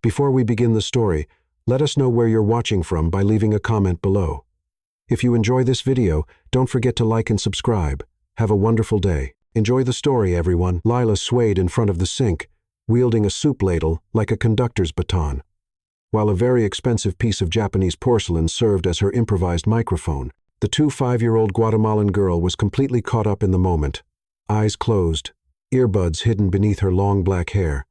Before we begin the story, let us know where you're watching from by leaving a comment below. If you enjoy this video, don't forget to like and subscribe. Have a wonderful day. Enjoy the story, everyone. Lila swayed in front of the sink, wielding a soup ladle like a conductor's baton, while a very expensive piece of Japanese porcelain served as her improvised microphone. The 5-year-old Guatemalan girl was completely caught up in the moment, eyes closed, earbuds hidden beneath her long black hair,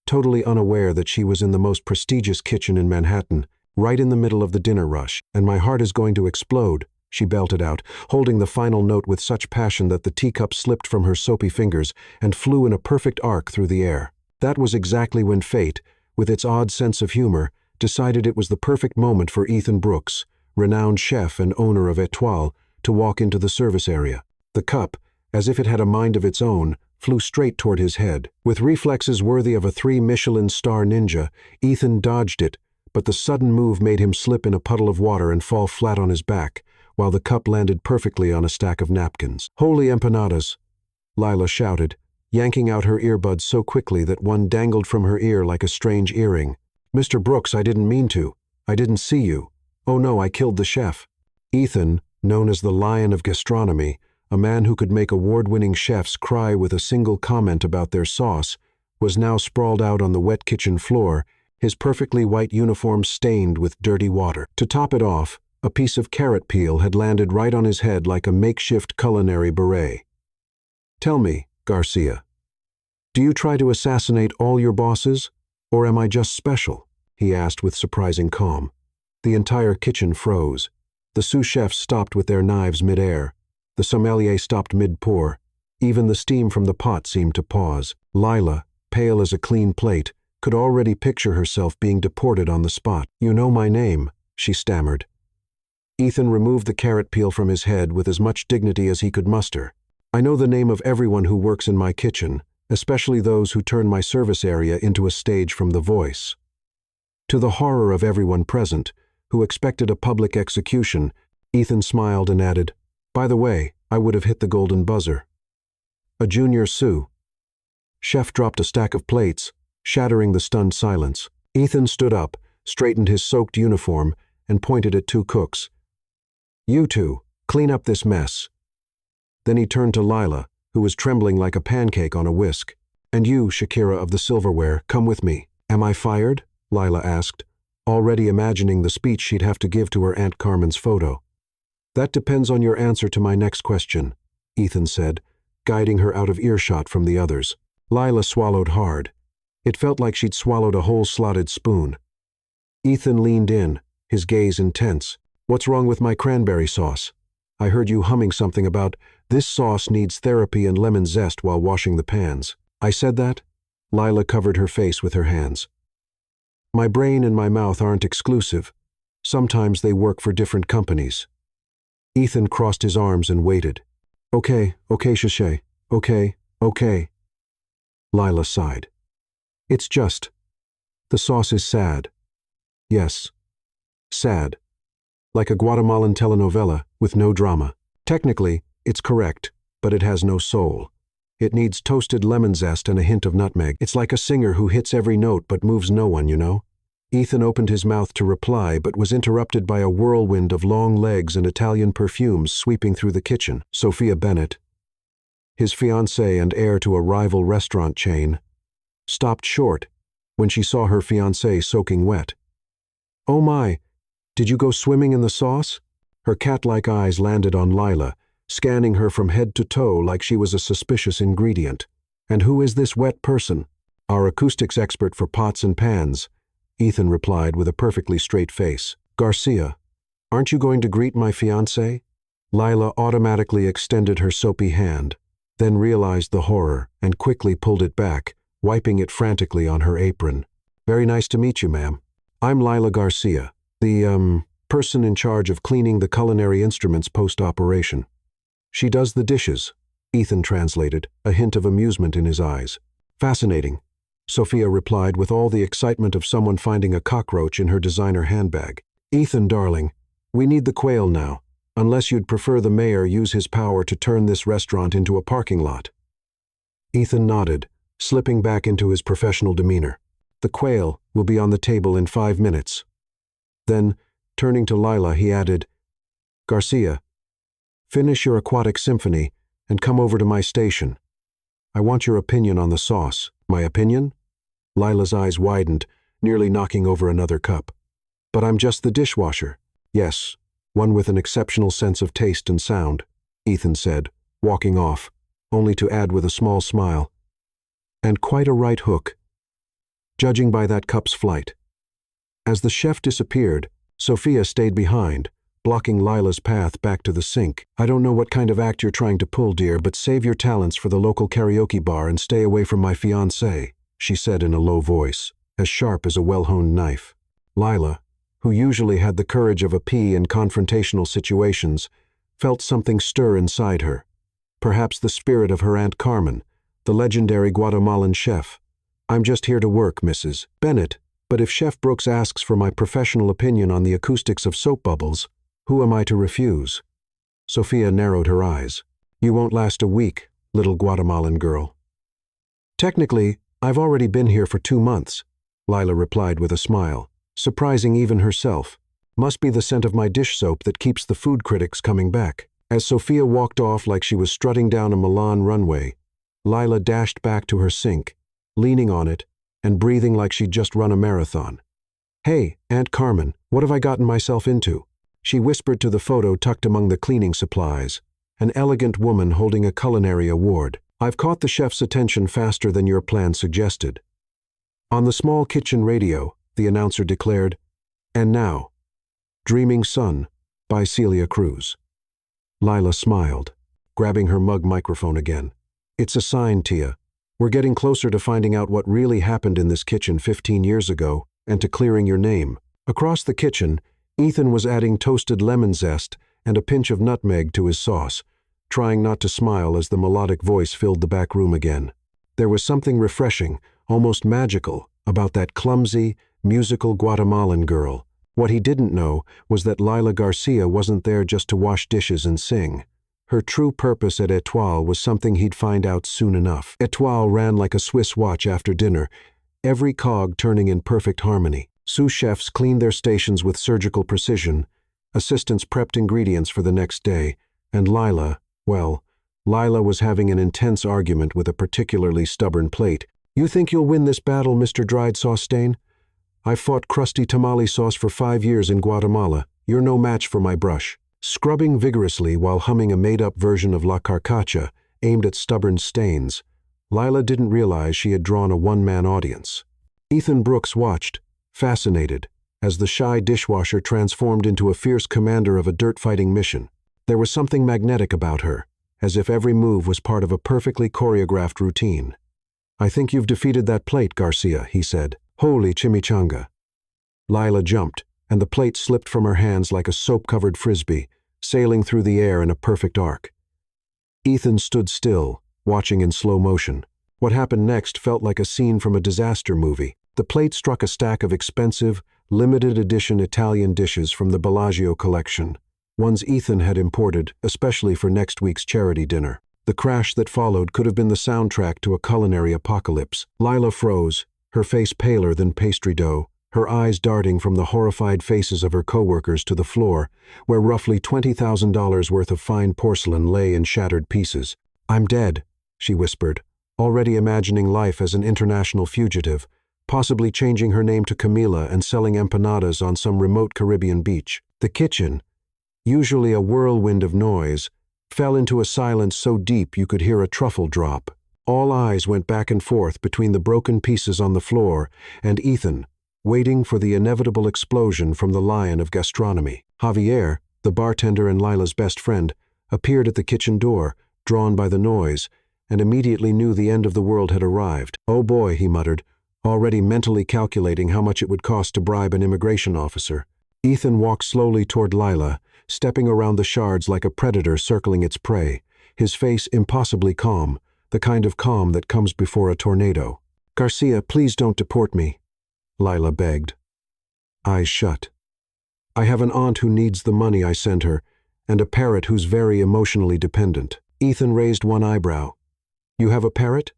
totally unaware that she was in the most prestigious kitchen in Manhattan, right in the middle of the dinner rush. "And my heart is going to explode," she belted out, holding the final note with such passion that the teacup slipped from her soapy fingers and flew in a perfect arc through the air. That was exactly when fate, with its odd sense of humor, decided it was the perfect moment for Ethan Brooks, renowned chef and owner of Étoile, to walk into the service area. The cup, as if it had a mind of its own, flew straight toward his head. With reflexes worthy of a 3-Michelin-star ninja, Ethan dodged it, but the sudden move made him slip in a puddle of water and fall flat on his back, while the cup landed perfectly on a stack of napkins. "Holy empanadas!" Lila shouted, yanking out her earbuds so quickly that one dangled from her ear like a strange earring. "Mr. Brooks, I didn't mean to. I didn't see you. Oh no, I killed the chef." Ethan, known as the Lion of Gastronomy, a man who could make award-winning chefs cry with a single comment about their sauce, was now sprawled out on the wet kitchen floor, his perfectly white uniform stained with dirty water. To top it off, a piece of carrot peel had landed right on his head like a makeshift culinary beret. "Tell me, Garcia, do you try to assassinate all your bosses, or am I just special?" he asked with surprising calm. The entire kitchen froze. The sous chefs stopped with their knives mid-air. The sommelier stopped mid-pour. Even the steam from the pot seemed to pause. Lila, pale as a clean plate, could already picture herself being deported on the spot. "You know my name," she stammered. Ethan removed the carrot peel from his head with as much dignity as he could muster. "I know the name of everyone who works in my kitchen, especially those who turn my service area into a stage from The Voice." To the horror of everyone present, who expected a public execution, Ethan smiled and added, "By the way, I would have hit the golden buzzer." "A junior sous." Chef dropped a stack of plates, shattering the stunned silence. Ethan stood up, straightened his soaked uniform, and pointed at 2 cooks. "You two, clean up this mess." Then he turned to Lila, who was trembling like a pancake on a whisk. "And you, Shakira of the silverware, come with me." "Am I fired?" Lila asked, already imagining the speech she'd have to give to her Aunt Carmen's photo. "That depends on your answer to my next question," Ethan said, guiding her out of earshot from the others. Lila swallowed hard. It felt like she'd swallowed a whole slotted spoon. Ethan leaned in, his gaze intense. "What's wrong with my cranberry sauce? I heard you humming something about, 'This sauce needs therapy and lemon zest while washing the pans.' I said that?" Lila covered her face with her hands. "My brain and my mouth aren't exclusive. Sometimes they work for different companies." Ethan crossed his arms and waited. Okay, Sachet. Okay. Lila sighed. "It's just, the sauce is sad." "Yes. Sad. Like a Guatemalan telenovela with no drama. Technically, it's correct, but it has no soul. It needs toasted lemon zest and a hint of nutmeg. It's like a singer who hits every note but moves no one, you know?" Ethan opened his mouth to reply but was interrupted by a whirlwind of long legs and Italian perfumes sweeping through the kitchen. Sophia Bennett, his fiancée and heir to a rival restaurant chain, stopped short when she saw her fiancé soaking wet. "Oh my, did you go swimming in the sauce?" Her cat-like eyes landed on Lila, scanning her from head to toe like she was a suspicious ingredient. "And who is this wet person?" "Our acoustics expert for pots and pans," Ethan replied with a perfectly straight face. "Garcia, aren't you going to greet my fiancé?" Lila automatically extended her soapy hand, then realized the horror and quickly pulled it back, wiping it frantically on her apron. "Very nice to meet you, ma'am. I'm Lila Garcia, the, person in charge of cleaning the culinary instruments post-operation." "She does the dishes," Ethan translated, a hint of amusement in his eyes. "Fascinating," Sophia replied with all the excitement of someone finding a cockroach in her designer handbag. "Ethan, darling, we need the quail now, unless you'd prefer the mayor use his power to turn this restaurant into a parking lot." Ethan nodded, slipping back into his professional demeanor. The quail will be on the table in 5 minutes. Then, turning to Lila, he added, Garcia, finish your aquatic symphony and come over to my station. I want your opinion on the sauce. My opinion? Lila's eyes widened, nearly knocking over another cup. But I'm just the dishwasher. Yes, one with an exceptional sense of taste and sound, Ethan said, walking off, only to add with a small smile. And quite a right hook, judging by that cup's flight. As the chef disappeared, Sophia stayed behind, blocking Lila's path back to the sink. I don't know what kind of act you're trying to pull, dear, but save your talents for the local karaoke bar and stay away from my fiancé, she said in a low voice, as sharp as a well-honed knife. Lila, who usually had the courage of a pea in confrontational situations, felt something stir inside her. Perhaps the spirit of her Aunt Carmen, the legendary Guatemalan chef. I'm just here to work, Mrs. Bennett, but if Chef Brooks asks for my professional opinion on the acoustics of soap bubbles, who am I to refuse? Sophia narrowed her eyes. You won't last a week, little Guatemalan girl. Technically, I've already been here for 2 months, Lila replied with a smile, surprising even herself. Must be the scent of my dish soap that keeps the food critics coming back. As Sophia walked off like she was strutting down a Milan runway, Lila dashed back to her sink, leaning on it and breathing like she'd just run a marathon. Hey, Aunt Carmen, what have I gotten myself into? She whispered to the photo tucked among the cleaning supplies, an elegant woman holding a culinary award. I've caught the chef's attention faster than your plan suggested. On the small kitchen radio, the announcer declared, and now, Dreaming Sun by Celia Cruz. Lila smiled, grabbing her mug microphone again. It's a sign, Tia. We're getting closer to finding out what really happened in this kitchen 15 years ago and to clearing your name. Across the kitchen, Ethan was adding toasted lemon zest and a pinch of nutmeg to his sauce, trying not to smile as the melodic voice filled the back room again. There was something refreshing, almost magical, about that clumsy, musical Guatemalan girl. What he didn't know was that Lila Garcia wasn't there just to wash dishes and sing. Her true purpose at Etoile was something he'd find out soon enough. Etoile ran like a Swiss watch after dinner, every cog turning in perfect harmony. Sous chefs cleaned their stations with surgical precision, assistants prepped ingredients for the next day, and Lila was having an intense argument with a particularly stubborn plate. You think you'll win this battle, Mr. Dried Sauce Stain? I've fought crusty tamale sauce for 5 years in Guatemala. You're no match for my brush. Scrubbing vigorously while humming a made-up version of La Carcacha aimed at stubborn stains, Lila didn't realize she had drawn a one-man audience. Ethan Brooks watched, fascinated, as the shy dishwasher transformed into a fierce commander of a dirt-fighting mission. There was something magnetic about her, as if every move was part of a perfectly choreographed routine. I think you've defeated that plate, Garcia, he said. Holy chimichanga. Lila jumped, and the plate slipped from her hands like a soap-covered frisbee, sailing through the air in a perfect arc. Ethan stood still, watching in slow motion. What happened next felt like a scene from a disaster movie. The plate struck a stack of expensive, limited-edition Italian dishes from the Bellagio collection, ones Ethan had imported, especially for next week's charity dinner. The crash that followed could have been the soundtrack to a culinary apocalypse. Lila froze, her face paler than pastry dough, her eyes darting from the horrified faces of her coworkers to the floor, where roughly $20,000 worth of fine porcelain lay in shattered pieces. I'm dead, she whispered, already imagining life as an international fugitive, possibly changing her name to Camila and selling empanadas on some remote Caribbean beach. The kitchen, usually a whirlwind of noise, fell into a silence so deep you could hear a truffle drop. All eyes went back and forth between the broken pieces on the floor and Ethan, waiting for the inevitable explosion from the lion of gastronomy. Javier, the bartender and Lila's best friend, appeared at the kitchen door, drawn by the noise, and immediately knew the end of the world had arrived. Oh boy, he muttered, already mentally calculating how much it would cost to bribe an immigration officer. Ethan walked slowly toward Lila, stepping around the shards like a predator circling its prey, his face impossibly calm, the kind of calm that comes before a tornado. Garcia, please don't deport me, Lila begged. Eyes shut. I have an aunt who needs the money I sent her, and a parrot who's very emotionally dependent. Ethan raised one eyebrow. You have a parrot?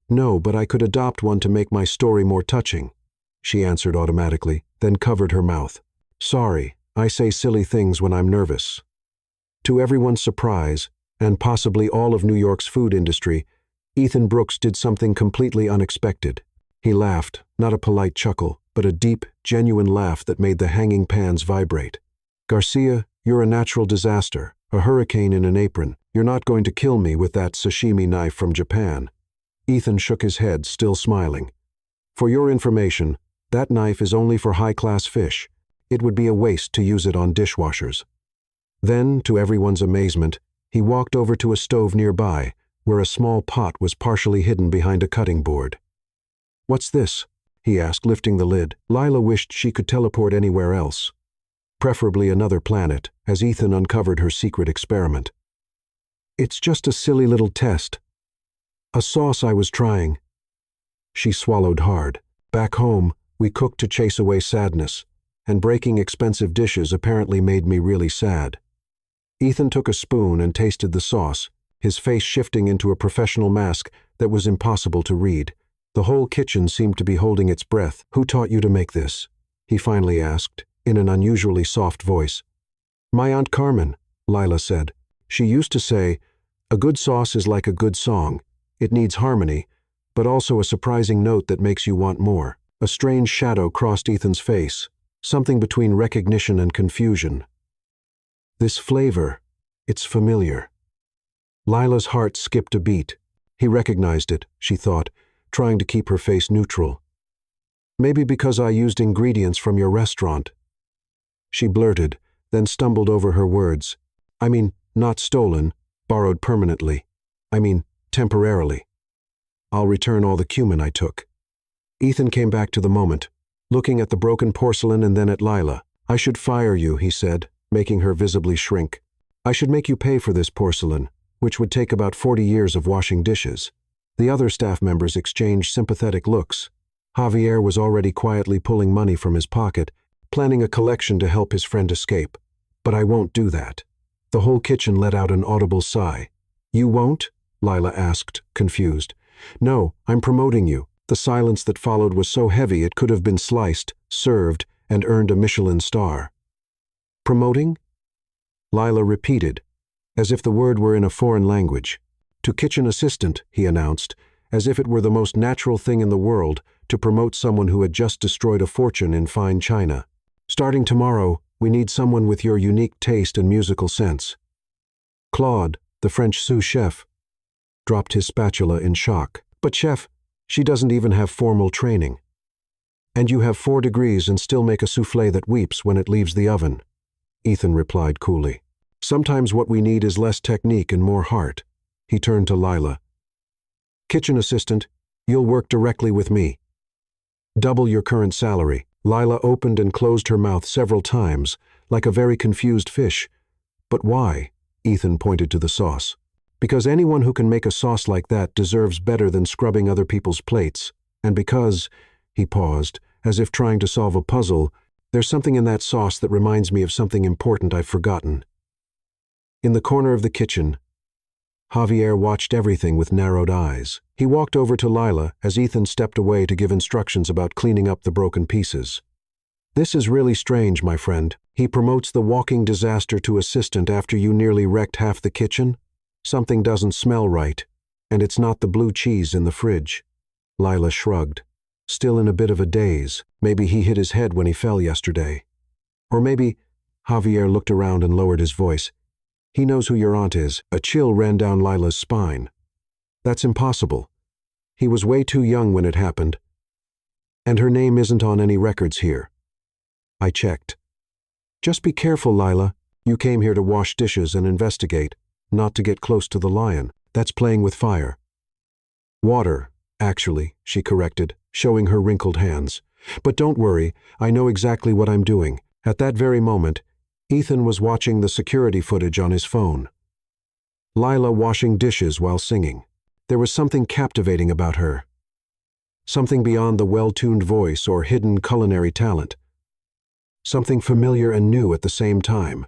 No, but I could adopt one to make my story more touching, she answered automatically, then covered her mouth. Sorry, I say silly things when I'm nervous. To everyone's surprise, and possibly all of New York's food industry, Ethan Brooks did something completely unexpected. He laughed, not a polite chuckle, but a deep, genuine laugh that made the hanging pans vibrate. Garcia, you're a natural disaster, a hurricane in an apron. You're not going to kill me with that sashimi knife from Japan. Ethan shook his head, still smiling. For your information, that knife is only for high-class fish. It would be a waste to use it on dishwashers. Then, to everyone's amazement, he walked over to a stove nearby, where a small pot was partially hidden behind a cutting board. What's this? He asked, lifting the lid. Lila wished she could teleport anywhere else, preferably another planet, as Ethan uncovered her secret experiment. It's just a silly little test. A sauce I was trying. She swallowed hard. Back home, we cooked to chase away sadness, and breaking expensive dishes apparently made me really sad. Ethan took a spoon and tasted the sauce, his face shifting into a professional mask that was impossible to read. The whole kitchen seemed to be holding its breath. Who taught you to make this? He finally asked, in an unusually soft voice. My Aunt Carmen, Lila said. She used to say, a good sauce is like a good song. It needs harmony, but also a surprising note that makes you want more. A strange shadow crossed Ethan's face, something between recognition and confusion. This flavor, it's familiar. Lila's heart skipped a beat. He recognized it, she thought, trying to keep her face neutral. Maybe because I used ingredients from your restaurant. She blurted, then stumbled over her words. I mean, not stolen, borrowed permanently. I mean, temporarily. I'll return all the cumin I took. Ethan came back to the moment, looking at the broken porcelain and then at Lila. I should fire you, he said, making her visibly shrink. I should make you pay for this porcelain, which would take about 40 years of washing dishes. The other staff members exchanged sympathetic looks. Javier was already quietly pulling money from his pocket, planning a collection to help his friend escape. But I won't do that. The whole kitchen let out an audible sigh. You won't? Lila asked, confused. No, I'm promoting you. The silence that followed was so heavy it could have been sliced, served, and earned a Michelin star. Promoting? Lila repeated, as if the word were in a foreign language. To kitchen assistant, he announced, as if it were the most natural thing in the world to promote someone who had just destroyed a fortune in fine china. Starting tomorrow, we need someone with your unique taste and musical sense. Claude, the French sous chef, dropped his spatula in shock. But chef, she doesn't even have formal training. And you have 4 degrees and still make a soufflé that weeps when it leaves the oven, Ethan replied coolly. Sometimes what we need is less technique and more heart. He turned to Lila. Kitchen assistant, you'll work directly with me. Double your current salary. Lila opened and closed her mouth several times, like a very confused fish. But why? Ethan pointed to the sauce. Because anyone who can make a sauce like that deserves better than scrubbing other people's plates. And because, he paused, as if trying to solve a puzzle, there's something in that sauce that reminds me of something important I've forgotten. In the corner of the kitchen, Javier watched everything with narrowed eyes. He walked over to Lila as Ethan stepped away to give instructions about cleaning up the broken pieces. This is really strange, my friend. He promotes the walking disaster to assistant after you nearly wrecked half the kitchen? Something doesn't smell right, and it's not the blue cheese in the fridge. Lila shrugged, still in a bit of a daze. Maybe he hit his head when he fell yesterday. Or maybe, Javier looked around and lowered his voice. He knows who your aunt is. A chill ran down Lila's spine. That's impossible. He was way too young when it happened. And her name isn't on any records here. I checked. Just be careful, Lila. You came here to wash dishes and investigate, not to get close to the lion. That's playing with fire. Water, actually, she corrected, showing her wrinkled hands. But don't worry, I know exactly what I'm doing. At that very moment, Ethan was watching the security footage on his phone. Lila washing dishes while singing. There was something captivating about her. Something beyond the well-tuned voice or hidden culinary talent. Something familiar and new at the same time.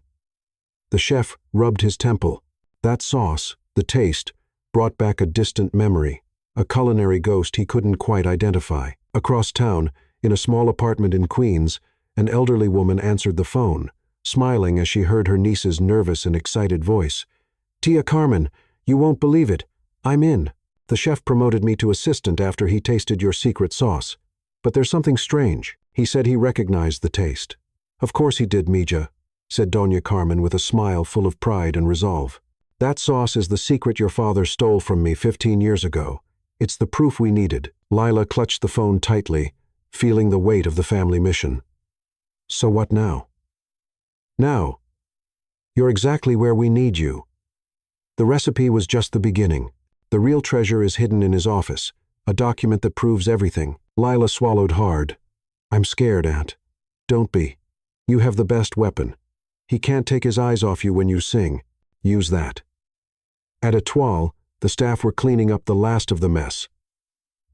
The chef rubbed his temple. That sauce, the taste, brought back a distant memory. a culinary ghost he couldn't quite identify. Across town, in a small apartment in Queens, an elderly woman answered the phone, smiling as she heard her niece's nervous and excited voice. "Tia Carmen, you won't believe it. I'm in. The chef promoted me to assistant after he tasted your secret sauce. But there's something strange. He said he recognized the taste." "Of course he did, Mija," said Doña Carmen with a smile full of pride and resolve. "That sauce is the secret your father stole from me 15 years ago. It's the proof we needed." Lila clutched the phone tightly, feeling the weight of the family mission. "So what now?" "Now, you're exactly where we need you." The recipe was just the beginning. The real treasure is hidden in his office, a document that proves everything. Lila swallowed hard. "I'm scared, Aunt." "Don't be. You have the best weapon. He can't take his eyes off you when you sing. Use that." At Etoile, the staff were cleaning up the last of the mess,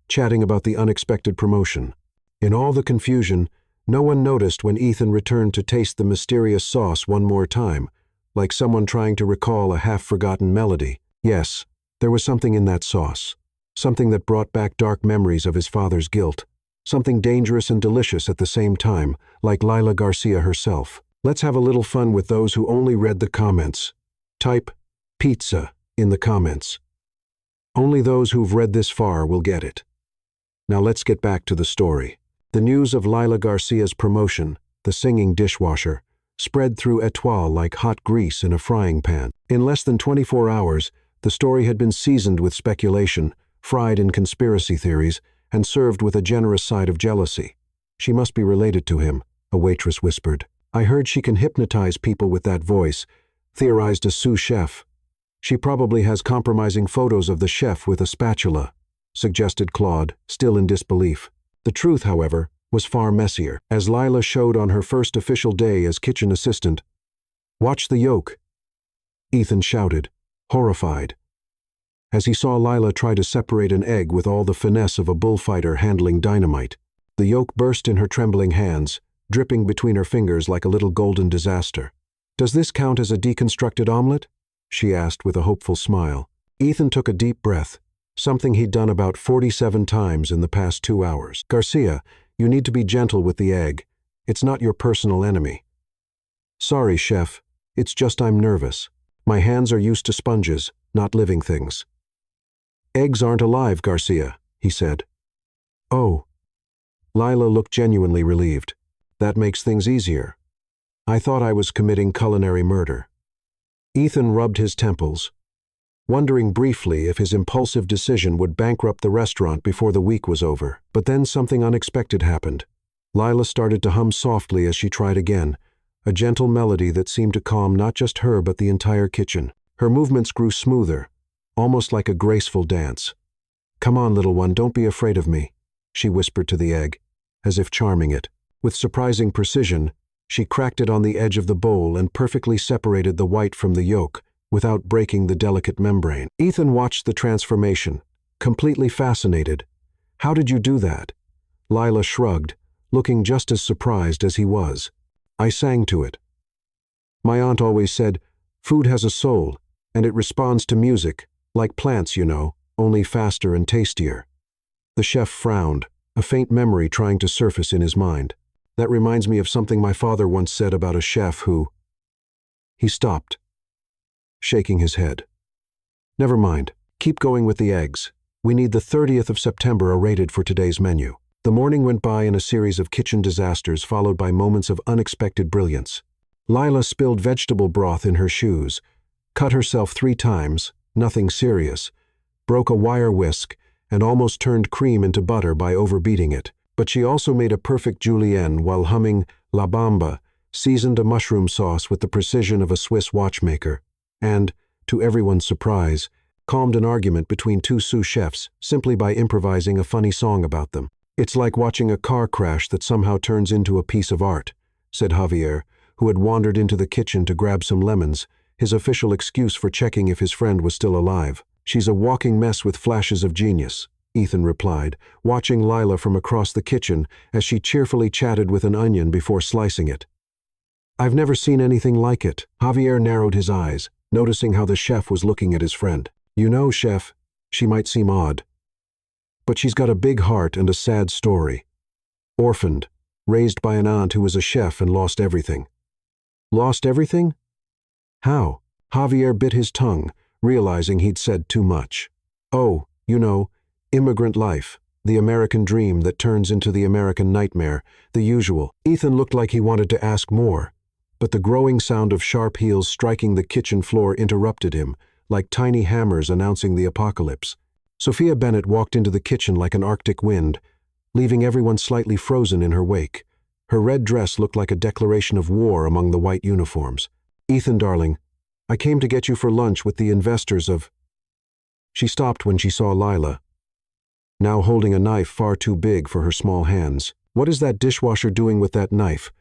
chatting about the unexpected promotion. In all the confusion, no one noticed when Ethan returned to taste the mysterious sauce one more time, like someone trying to recall a half-forgotten melody. Yes, there was something in that sauce, something that brought back dark memories of his father's guilt, something dangerous and delicious at the same time, like Lila Garcia herself. Let's have a little fun with those who only read the comments. Type pizza in the comments. Only those who've read this far will get it. Now let's get back to the story. The news of Lila Garcia's promotion, the singing dishwasher, spread through Etoile like hot grease in a frying pan. In less than 24 hours, the story had been seasoned with speculation, fried in conspiracy theories, and served with a generous side of jealousy. "She must be related to him," a waitress whispered. "I heard she can hypnotize people with that voice," theorized a sous chef. "She probably has compromising photos of the chef with a spatula," suggested Claude, still in disbelief. The truth, however, was far messier. As Lila showed on her first official day as kitchen assistant, "Watch the yolk," Ethan shouted, horrified, as he saw Lila try to separate an egg with all the finesse of a bullfighter handling dynamite. The yolk burst in her trembling hands, dripping between her fingers like a little golden disaster. "Does this count as a deconstructed omelet?" she asked with a hopeful smile. Ethan took a deep breath, something he'd done about 47 times in the past 2 hours. "Garcia, you need to be gentle with the egg. It's not your personal enemy." "Sorry, chef. It's just I'm nervous. My hands are used to sponges, not living things." "Eggs aren't alive, Garcia," he said. "Oh." Lila looked genuinely relieved. "That makes things easier. I thought I was committing culinary murder." Ethan rubbed his temples, wondering briefly if his impulsive decision would bankrupt the restaurant before the week was over. But then something unexpected happened. Lila started to hum softly as she tried again, a gentle melody that seemed to calm not just her but the entire kitchen. Her movements grew smoother, almost like a graceful dance. "Come on, little one, don't be afraid of me," she whispered to the egg, as if charming it. With surprising precision, she cracked it on the edge of the bowl and perfectly separated the white from the yolk, without breaking the delicate membrane. Ethan watched the transformation, completely fascinated. "How did you do that?" Lila shrugged, looking just as surprised as he was. "I sang to it. My aunt always said, food has a soul, and it responds to music, like plants, you know, only faster and tastier." The chef frowned, a faint memory trying to surface in his mind. "That reminds me of something my father once said about a chef who—" He stopped, shaking his head. "Never mind. Keep going with the eggs. We need the 30th of September rated for today's menu." The morning went by in a series of kitchen disasters followed by moments of unexpected brilliance. Lila spilled vegetable broth in her shoes, cut herself 3 times, nothing serious, broke a wire whisk, and almost turned cream into butter by overbeating it. But she also made a perfect julienne while humming La Bamba, seasoned a mushroom sauce with the precision of a Swiss watchmaker, and, to everyone's surprise, calmed an argument between 2 sous chefs simply by improvising a funny song about them. "It's like watching a car crash that somehow turns into a piece of art," said Javier, who had wandered into the kitchen to grab some lemons, his official excuse for checking if his friend was still alive. "She's a walking mess with flashes of genius," Ethan replied, watching Lila from across the kitchen as she cheerfully chatted with an onion before slicing it. "I've never seen anything like it." Javier narrowed his eyes, noticing how the chef was looking at his friend. "You know, chef, she might seem odd, But she's got a big heart and a sad story. Orphaned, raised by an aunt who was a chef and lost everything. Lost everything? How? Javier bit his tongue, realizing he'd said too much. Oh, you know, immigrant life, the American dream that turns into the American nightmare, the usual. Ethan looked like he wanted to ask more, but the growing sound of sharp heels striking the kitchen floor interrupted him, like tiny hammers announcing the apocalypse. Sophia Bennett walked into the kitchen like an Arctic wind, leaving everyone slightly frozen in her wake. Her red dress looked like a declaration of war among the white uniforms. "Ethan, darling, I came to get you for lunch with the investors of—" She stopped when she saw Lila, now holding a knife far too big for her small hands. "What is that dishwasher doing with that knife?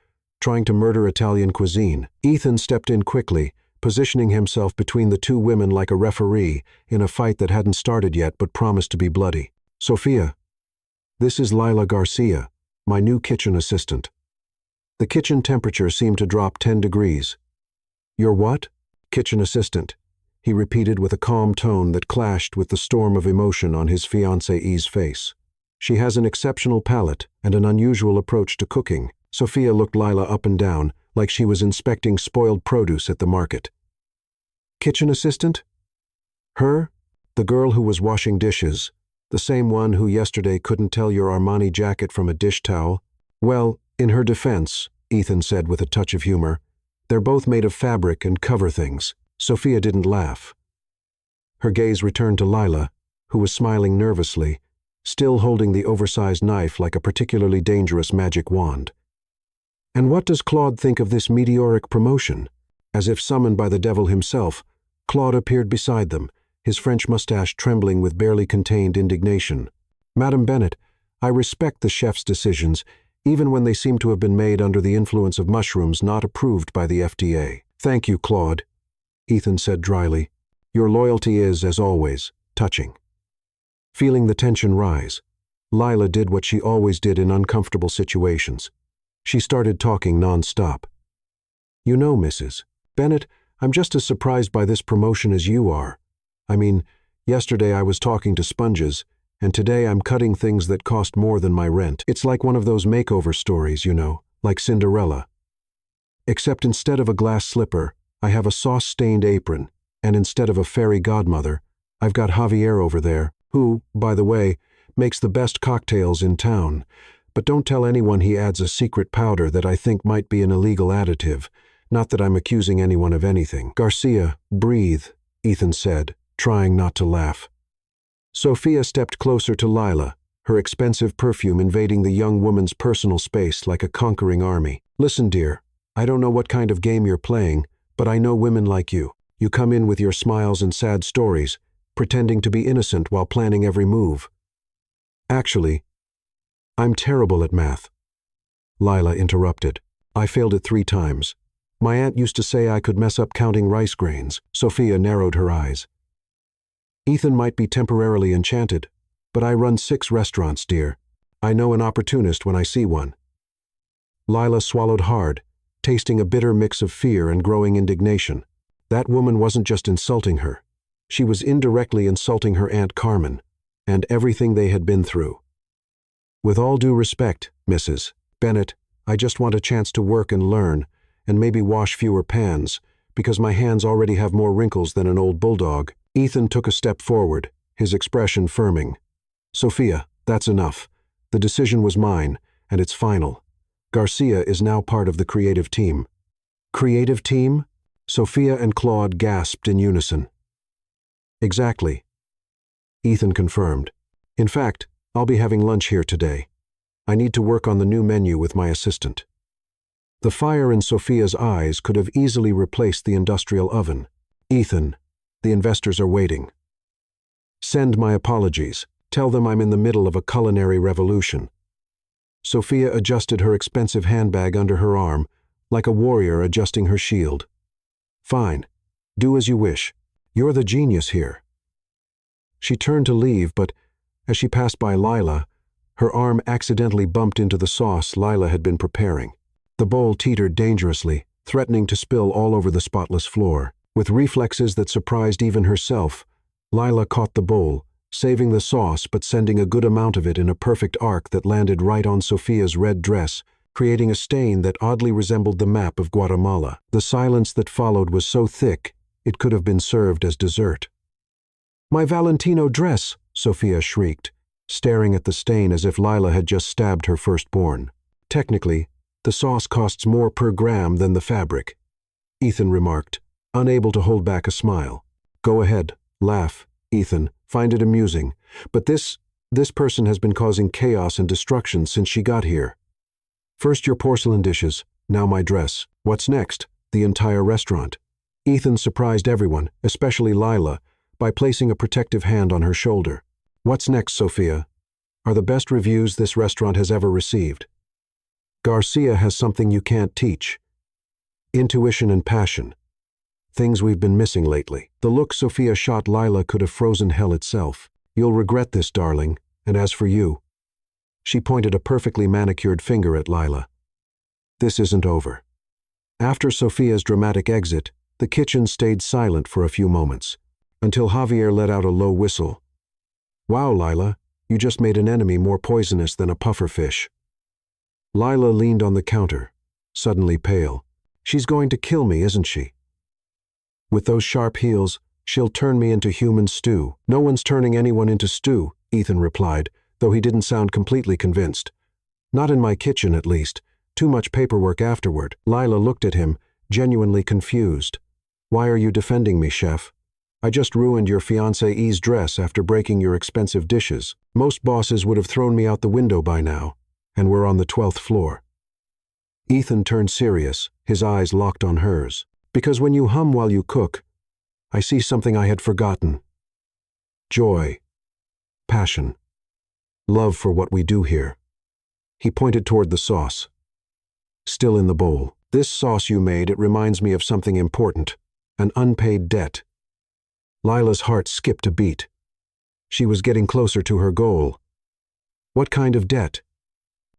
Trying to murder Italian cuisine?" Ethan stepped in quickly, positioning himself between the two women like a referee in a fight that hadn't started yet but promised to be bloody. "Sophia, this is Lila Garcia, my new kitchen assistant." The kitchen temperature seemed to drop 10 degrees. "Your what?" "Kitchen assistant," he repeated with a calm tone that clashed with the storm of emotion on his fiancée's face. "She has an exceptional palate and an unusual approach to cooking." Sophia looked Lila up and down, like she was inspecting spoiled produce at the market. "Kitchen assistant? Her? The girl who was washing dishes? The same one who yesterday couldn't tell your Armani jacket from a dish towel?" "Well, in her defense," Ethan said with a touch of humor, "they're both made of fabric and cover things." Sophia didn't laugh. Her gaze returned to Lila, who was smiling nervously, still holding the oversized knife like a particularly dangerous magic wand. "And what does Claude think of this meteoric promotion?" As if summoned by the devil himself, Claude appeared beside them, his French mustache trembling with barely contained indignation. "Madam Bennett, I respect the chef's decisions, even when they seem to have been made under the influence of mushrooms not approved by the FDA." "Thank you, Claude," Ethan said dryly. "Your loyalty is, as always, touching." Feeling the tension rise, Lila did what she always did in uncomfortable situations. She started talking non-stop. "You know, Mrs. Bennett, I'm just as surprised by this promotion as you are. I mean, yesterday I was talking to sponges, and today I'm cutting things that cost more than my rent. It's like one of those makeover stories, you know, like Cinderella. Except instead of a glass slipper, I have a sauce-stained apron, and instead of a fairy godmother, I've got Javier over there, who, by the way, makes the best cocktails in town. But don't tell anyone he adds a secret powder that I think might be an illegal additive. Not that I'm accusing anyone of anything." "Garcia, breathe," Ethan said, trying not to laugh. Sophia stepped closer to Lila, her expensive perfume invading the young woman's personal space like a conquering army. "Listen, dear, I don't know what kind of game you're playing, but I know women like you. You come in with your smiles and sad stories, pretending to be innocent while planning every move. Actually, I'm terrible at math." Lila interrupted. "I failed it 3 times. My aunt used to say I could mess up counting rice grains." Sophia narrowed her eyes. "Ethan might be temporarily enchanted, but I run 6 restaurants, dear. I know an opportunist when I see one." Lila swallowed hard, tasting a bitter mix of fear and growing indignation. That woman wasn't just insulting her. She was indirectly insulting her Aunt Carmen, and everything they had been through. "With all due respect, Mrs. Bennett, I just want a chance to work and learn, and maybe wash fewer pans, because my hands already have more wrinkles than an old bulldog." Ethan took a step forward, his expression firming. "Sophia, that's enough. The decision was mine, and it's final. Garcia is now part of the creative team." "Creative team?" Sophia and Claude gasped in unison. "Exactly," Ethan confirmed. "In fact, I'll be having lunch here today. I need to work on the new menu with my assistant." The fire in Sophia's eyes could have easily replaced the industrial oven. "Ethan, the investors are waiting. Send my apologies. Tell them I'm in the middle of a culinary revolution." Sophia adjusted her expensive handbag under her arm, like a warrior adjusting her shield. "Fine. Do as you wish. You're the genius here." She turned to leave, but as she passed by Lila, her arm accidentally bumped into the sauce Lila had been preparing. The bowl teetered dangerously, threatening to spill all over the spotless floor. With reflexes that surprised even herself, Lila caught the bowl, saving the sauce but sending a good amount of it in a perfect arc that landed right on Sophia's red dress, creating a stain that oddly resembled the map of Guatemala. The silence that followed was so thick, it could have been served as dessert. "My Valentino dress!" Sophia shrieked, staring at the stain as if Lila had just stabbed her firstborn. "Technically, the sauce costs more per gram than the fabric," Ethan remarked, unable to hold back a smile. "Go ahead, laugh, Ethan, find it amusing, but this person has been causing chaos and destruction since she got here. First your porcelain dishes, now my dress. What's next? The entire restaurant." Ethan surprised everyone, especially Lila, by placing a protective hand on her shoulder. "What's next, Sophia? Are the best reviews this restaurant has ever received. Garcia has something you can't teach. Intuition and passion. Things we've been missing lately." The look Sophia shot Lila could have frozen hell itself. "You'll regret this, darling, and as for you," she pointed a perfectly manicured finger at Lila, "this isn't over." After Sophia's dramatic exit, the kitchen stayed silent for a few moments, until Javier let out a low whistle. "Wow, Lila, you just made an enemy more poisonous than a pufferfish." Lila leaned on the counter, suddenly pale. "She's going to kill me, isn't she? With those sharp heels, she'll turn me into human stew." "No one's turning anyone into stew," Ethan replied, though he didn't sound completely convinced. "Not in my kitchen, at least. Too much paperwork afterward." Lila looked at him, genuinely confused. "Why are you defending me, chef? I just ruined your fiancée's dress after breaking your expensive dishes. Most bosses would have thrown me out the window by now, and we're on the 12th floor." Ethan turned serious, his eyes locked on hers. "Because when you hum while you cook, I see something I had forgotten. Joy, passion, love for what we do here." He pointed toward the sauce, still in the bowl. "This sauce you made, it reminds me of something important, an unpaid debt." Lila's heart skipped a beat. She was getting closer to her goal. "What kind of debt?"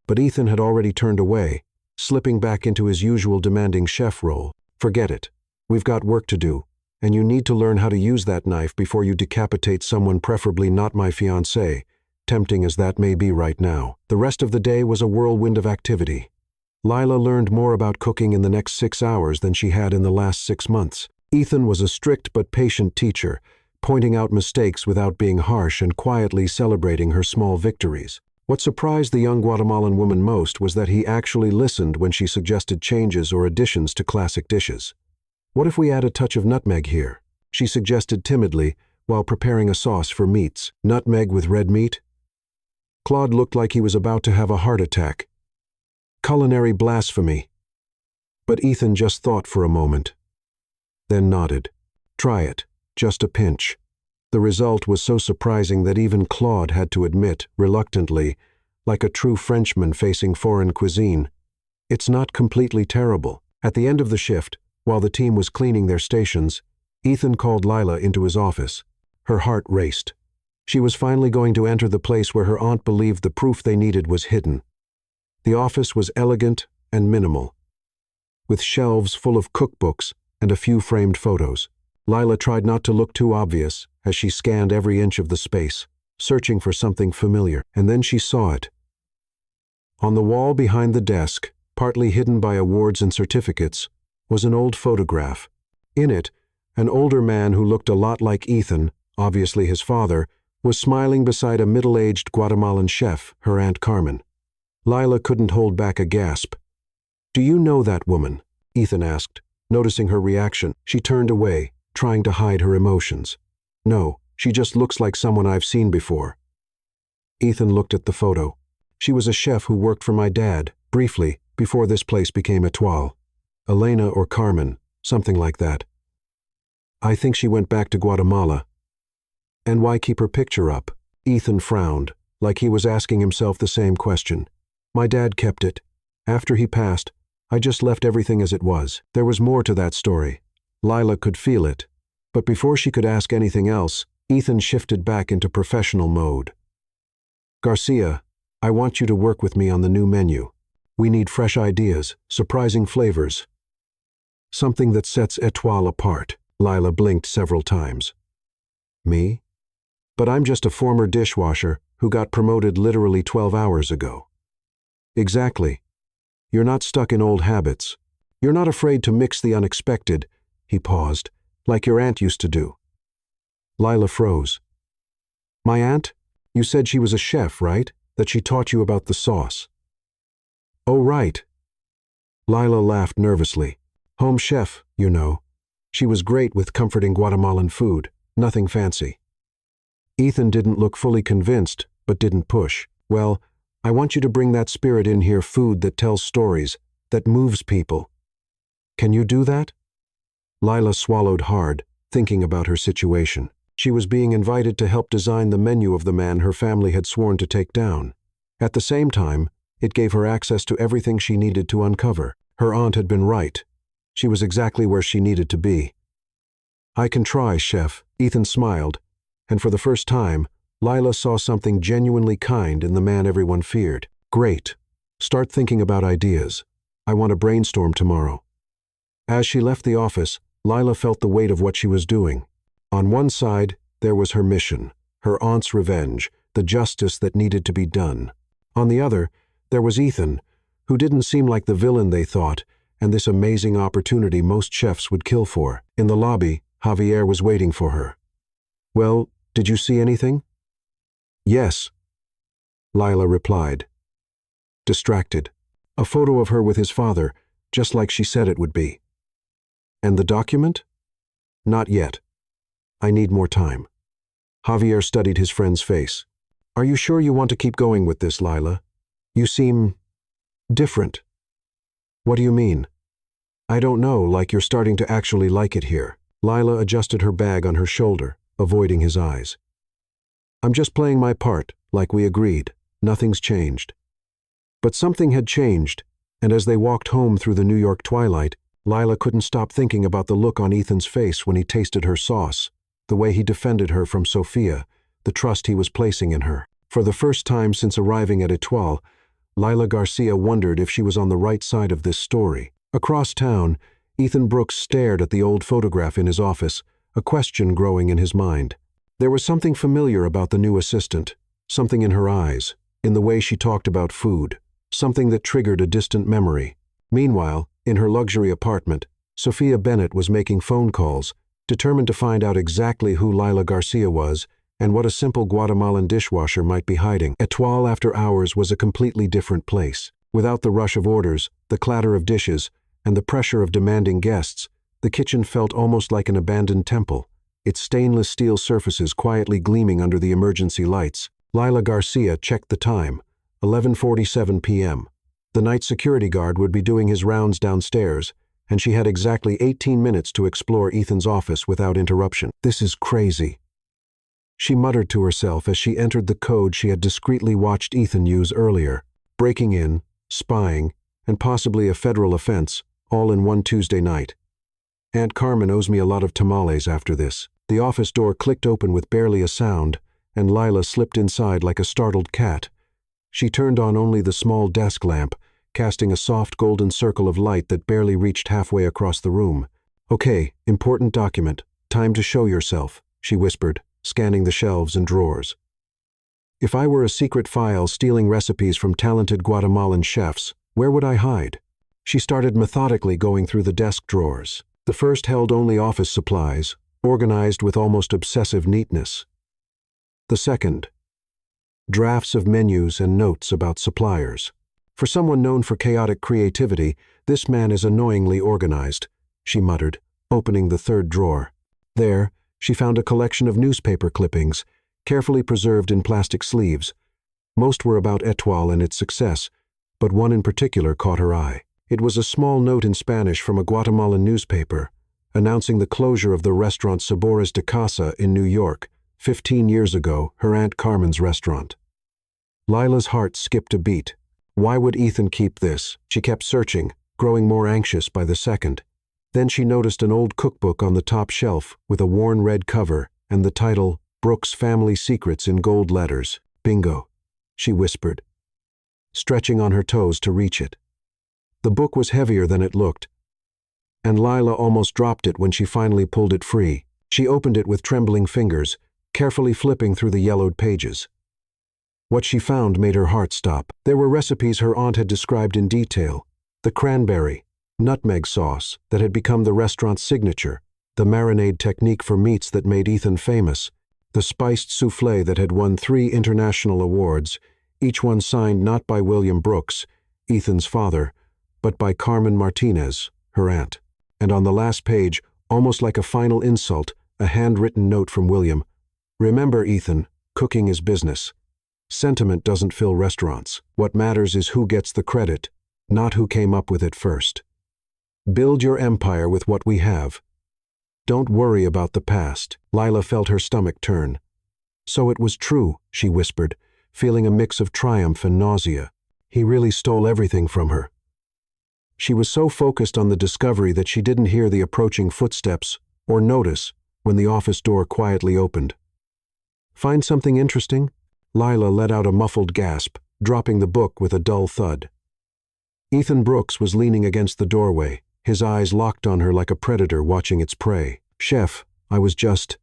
But Ethan had already turned away, slipping back into his usual demanding chef role. "Forget it. We've got work to do, and you need to learn how to use that knife before you decapitate someone, preferably not my fiancé, tempting as that may be right now." The rest of the day was a whirlwind of activity. Lila learned more about cooking in the next 6 hours than she had in the last 6 months. Ethan was a strict but patient teacher, pointing out mistakes without being harsh and quietly celebrating her small victories. What surprised the young Guatemalan woman most was that he actually listened when she suggested changes or additions to classic dishes. "What if we add a touch of nutmeg here?" she suggested timidly while preparing a sauce for meats. "Nutmeg with red meat?" Claude looked like he was about to have a heart attack. Culinary blasphemy. But Ethan just thought for a moment, then nodded. "Try it, just a pinch." The result was so surprising that even Claude had to admit, reluctantly, like a true Frenchman facing foreign cuisine, "It's not completely terrible." At the end of the shift, while the team was cleaning their stations, Ethan called Lila into his office. Her heart raced. She was finally going to enter the place where her aunt believed the proof they needed was hidden. The office was elegant and minimal, with shelves full of cookbooks and a few framed photos. Lila tried not to look too obvious as she scanned every inch of the space, searching for something familiar, and then she saw it. On the wall behind the desk, partly hidden by awards and certificates, was an old photograph. In it, an older man who looked a lot like Ethan, obviously his father, was smiling beside a middle-aged Guatemalan chef, her Aunt Carmen. Lila couldn't hold back a gasp. "Do you know that woman?" Ethan asked. Noticing her reaction, she turned away, trying to hide her emotions. "No, she just looks like someone I've seen before." Ethan looked at the photo. "She was a chef who worked for my dad, briefly, before this place became Étoile. Elena or Carmen, something like that. I think she went back to Guatemala." "And why keep her picture up?" Ethan frowned, like he was asking himself the same question. "My dad kept it. After he passed, I just left everything as it was." There was more to that story. Lila could feel it. But before she could ask anything else, Ethan shifted back into professional mode. "Garcia, I want you to work with me on the new menu. We need fresh ideas, surprising flavors. Something that sets Étoile apart." Lila blinked several times. "Me?" But I'm just a former dishwasher who got promoted literally 12 hours ago. Exactly. You're not stuck in old habits. You're not afraid to mix the unexpected, he paused, like your aunt used to do. Lila froze. My aunt? You said she was a chef, right? That she taught you about the sauce. Oh, right. Lila laughed nervously. Home chef, you know. She was great with comforting Guatemalan food, nothing fancy. Ethan didn't look fully convinced, but didn't push. Well, I want you to bring that spirit in here, food that tells stories, that moves people. Can you do that? Lila swallowed hard, thinking about her situation. She was being invited to help design the menu of the man her family had sworn to take down. At the same time, it gave her access to everything she needed to uncover. Her aunt had been right. She was exactly where she needed to be. I can try, Chef, Ethan smiled, and for the first time, Lila saw something genuinely kind in the man everyone feared. Great. Start thinking about ideas. I want to brainstorm tomorrow. As she left the office, Lila felt the weight of what she was doing. On one side, there was her mission, her aunt's revenge, the justice that needed to be done. On the other, there was Ethan, who didn't seem like the villain they thought, and this amazing opportunity most chefs would kill for. In the lobby, Javier was waiting for her. Well, did you see anything? Yes, Lila replied. Distracted. A photo of her with his father, just like she said it would be. And the document? Not yet. I need more time. Javier studied his friend's face. Are you sure you want to keep going with this, Lila? You seem different. What do you mean? I don't know, like you're starting to actually like it here. Lila adjusted her bag on her shoulder, avoiding his eyes. I'm just playing my part, like we agreed. Nothing's changed. But something had changed, and as they walked home through the New York twilight, Lila couldn't stop thinking about the look on Ethan's face when he tasted her sauce, the way he defended her from Sophia, the trust he was placing in her. For the first time since arriving at Etoile, Lila Garcia wondered if she was on the right side of this story. Across town, Ethan Brooks stared at the old photograph in his office, a question growing in his mind. There was something familiar about the new assistant, something in her eyes, in the way she talked about food, something that triggered a distant memory. Meanwhile, in her luxury apartment, Sophia Bennett was making phone calls, determined to find out exactly who Lila Garcia was and what a simple Guatemalan dishwasher might be hiding. Etoile after hours was a completely different place. Without the rush of orders, the clatter of dishes, and the pressure of demanding guests, the kitchen felt almost like an abandoned temple, its stainless steel surfaces quietly gleaming under the emergency lights. Lila Garcia checked the time, 11:47 p.m. The night security guard would be doing his rounds downstairs, and she had exactly 18 minutes to explore Ethan's office without interruption. This is crazy, she muttered to herself as she entered the code she had discreetly watched Ethan use earlier. Breaking in, spying, and possibly a federal offense, all in one Tuesday night. Aunt Carmen owes me a lot of tamales after this. The office door clicked open with barely a sound, and Lila slipped inside like a startled cat. She turned on only the small desk lamp, casting a soft golden circle of light that barely reached halfway across the room. Okay, important document. Time to show yourself, she whispered, scanning the shelves and drawers. If I were a secret file stealing recipes from talented Guatemalan chefs, where would I hide? She started methodically going through the desk drawers. The first held only office supplies, organized with almost obsessive neatness. The second, drafts of menus and notes about suppliers. For someone known for chaotic creativity, this man is annoyingly organized, she muttered, opening the third drawer. There, she found a collection of newspaper clippings, carefully preserved in plastic sleeves. Most were about Etoile and its success, but one in particular caught her eye. It was a small note in Spanish from a Guatemalan newspaper, announcing the closure of the restaurant Sabores de Casa in New York, 15 years ago, her Aunt Carmen's restaurant. Lila's heart skipped a beat. Why would Ethan keep this? She kept searching, growing more anxious by the second. Then she noticed an old cookbook on the top shelf with a worn red cover and the title, Brooks' Family Secrets in gold letters. Bingo, she whispered, stretching on her toes to reach it. The book was heavier than it looked, and Lila almost dropped it when she finally pulled it free. She opened it with trembling fingers, carefully flipping through the yellowed pages. What she found made her heart stop. There were recipes her aunt had described in detail: the cranberry, nutmeg sauce that had become the restaurant's signature, the marinade technique for meats that made Ethan famous, the spiced soufflé that had won 3 international awards, each one signed not by William Brooks, Ethan's father, but by Carmen Martinez, her aunt. And on the last page, almost like a final insult, a handwritten note from William: "Remember, Ethan, cooking is business. Sentiment doesn't fill restaurants. What matters is who gets the credit, not who came up with it first. Build your empire with what we have. Don't worry about the past." Lila felt her stomach turn. So it was true, she whispered, feeling a mix of triumph and nausea. He really stole everything from her. She was so focused on the discovery that she didn't hear the approaching footsteps or notice when the office door quietly opened. "Find something interesting?" Lila let out a muffled gasp, dropping the book with a dull thud. Ethan Brooks was leaning against the doorway, his eyes locked on her like a predator watching its prey. "Chef, I was just—"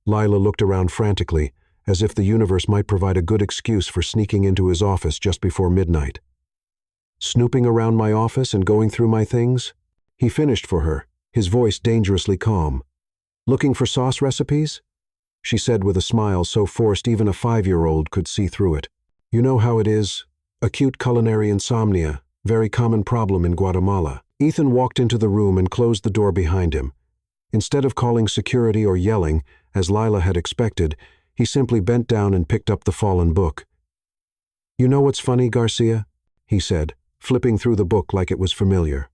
Lila looked around frantically, as if the universe might provide a good excuse for sneaking into his office just before midnight. "Snooping around my office and going through my things?" He finished for her, his voice dangerously calm. "Looking for sauce recipes?" she said with a smile so forced even a 5-year-old could see through it. "You know how it is. Acute culinary insomnia, very common problem in Guatemala." Ethan walked into the room and closed the door behind him. Instead of calling security or yelling, as Lila had expected, he simply bent down and picked up the fallen book. "You know what's funny, Garcia?" he said, flipping through the book like it was familiar.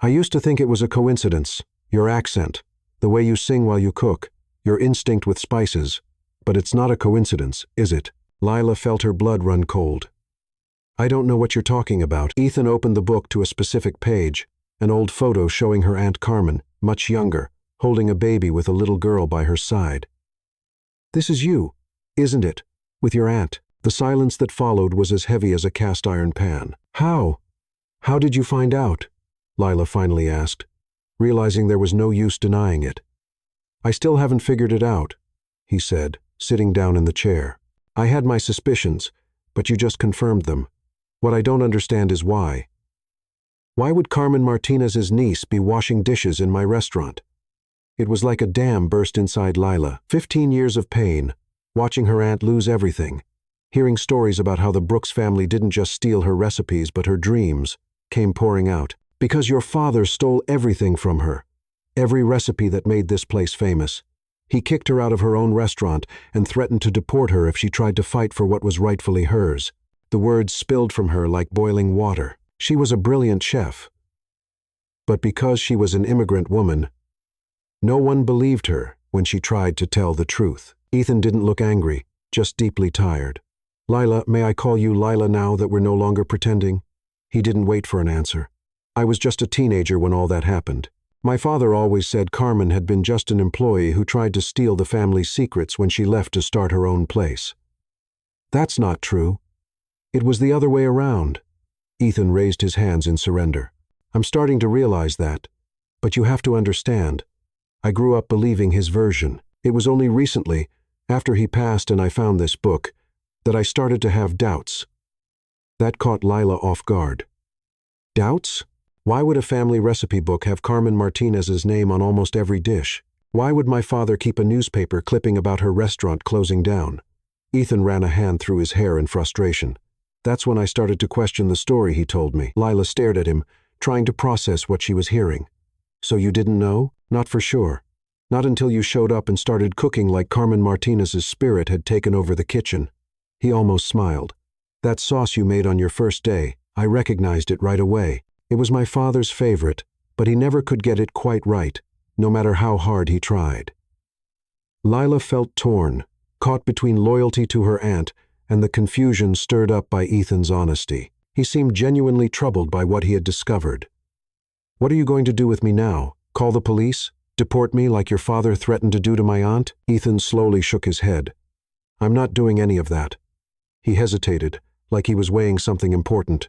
"I used to think it was a coincidence, your accent, the way you sing while you cook, your instinct with spices. But it's not a coincidence, is it?" Lila felt her blood run cold. "I don't know what you're talking about." Ethan opened the book to a specific page, an old photo showing her Aunt Carmen, much younger, holding a baby with a little girl by her side. "This is you, isn't it? With your aunt." The silence that followed was as heavy as a cast-iron pan. "How? How did you find out?" Lila finally asked, realizing there was no use denying it. "I still haven't figured it out," he said, sitting down in the chair. "I had my suspicions, but you just confirmed them. What I don't understand is why. Why would Carmen Martinez's niece be washing dishes in my restaurant?" It was like a dam burst inside Lila. 15 years of pain, watching her aunt lose everything, hearing stories about how the Brooks family didn't just steal her recipes but her dreams, came pouring out. "Because your father stole everything from her. Every recipe that made this place famous. He kicked her out of her own restaurant and threatened to deport her if she tried to fight for what was rightfully hers." The words spilled from her like boiling water. She was a brilliant chef. But because she was an immigrant woman, no one believed her when she tried to tell the truth. Ethan didn't look angry, just deeply tired. "Lila, may I call you Lila now that we're no longer pretending?" He didn't wait for an answer. "I was just a teenager when all that happened. My father always said Carmen had been just an employee who tried to steal the family's secrets when she left to start her own place." "That's not true. It was the other way around." Ethan raised his hands in surrender. "I'm starting to realize that. But you have to understand. I grew up believing his version. It was only recently, after he passed and I found this book, that I started to have doubts." That caught Lila off guard. "Doubts? Why would a family recipe book have Carmen Martinez's name on almost every dish? Why would my father keep a newspaper clipping about her restaurant closing down?" Ethan ran a hand through his hair in frustration. "That's when I started to question the story he told me." Lila stared at him, trying to process what she was hearing. "So you didn't know? Not for sure. Not until you showed up and started cooking like Carmen Martinez's spirit had taken over the kitchen." He almost smiled. "That sauce you made on your first day, I recognized it right away. It was my father's favorite, but he never could get it quite right, no matter how hard he tried." Lila felt torn, caught between loyalty to her aunt and the confusion stirred up by Ethan's honesty. He seemed genuinely troubled by what he had discovered. "What are you going to do with me now? Call the police? Deport me like your father threatened to do to my aunt?" Ethan slowly shook his head. "I'm not doing any of that." He hesitated, like he was weighing something important.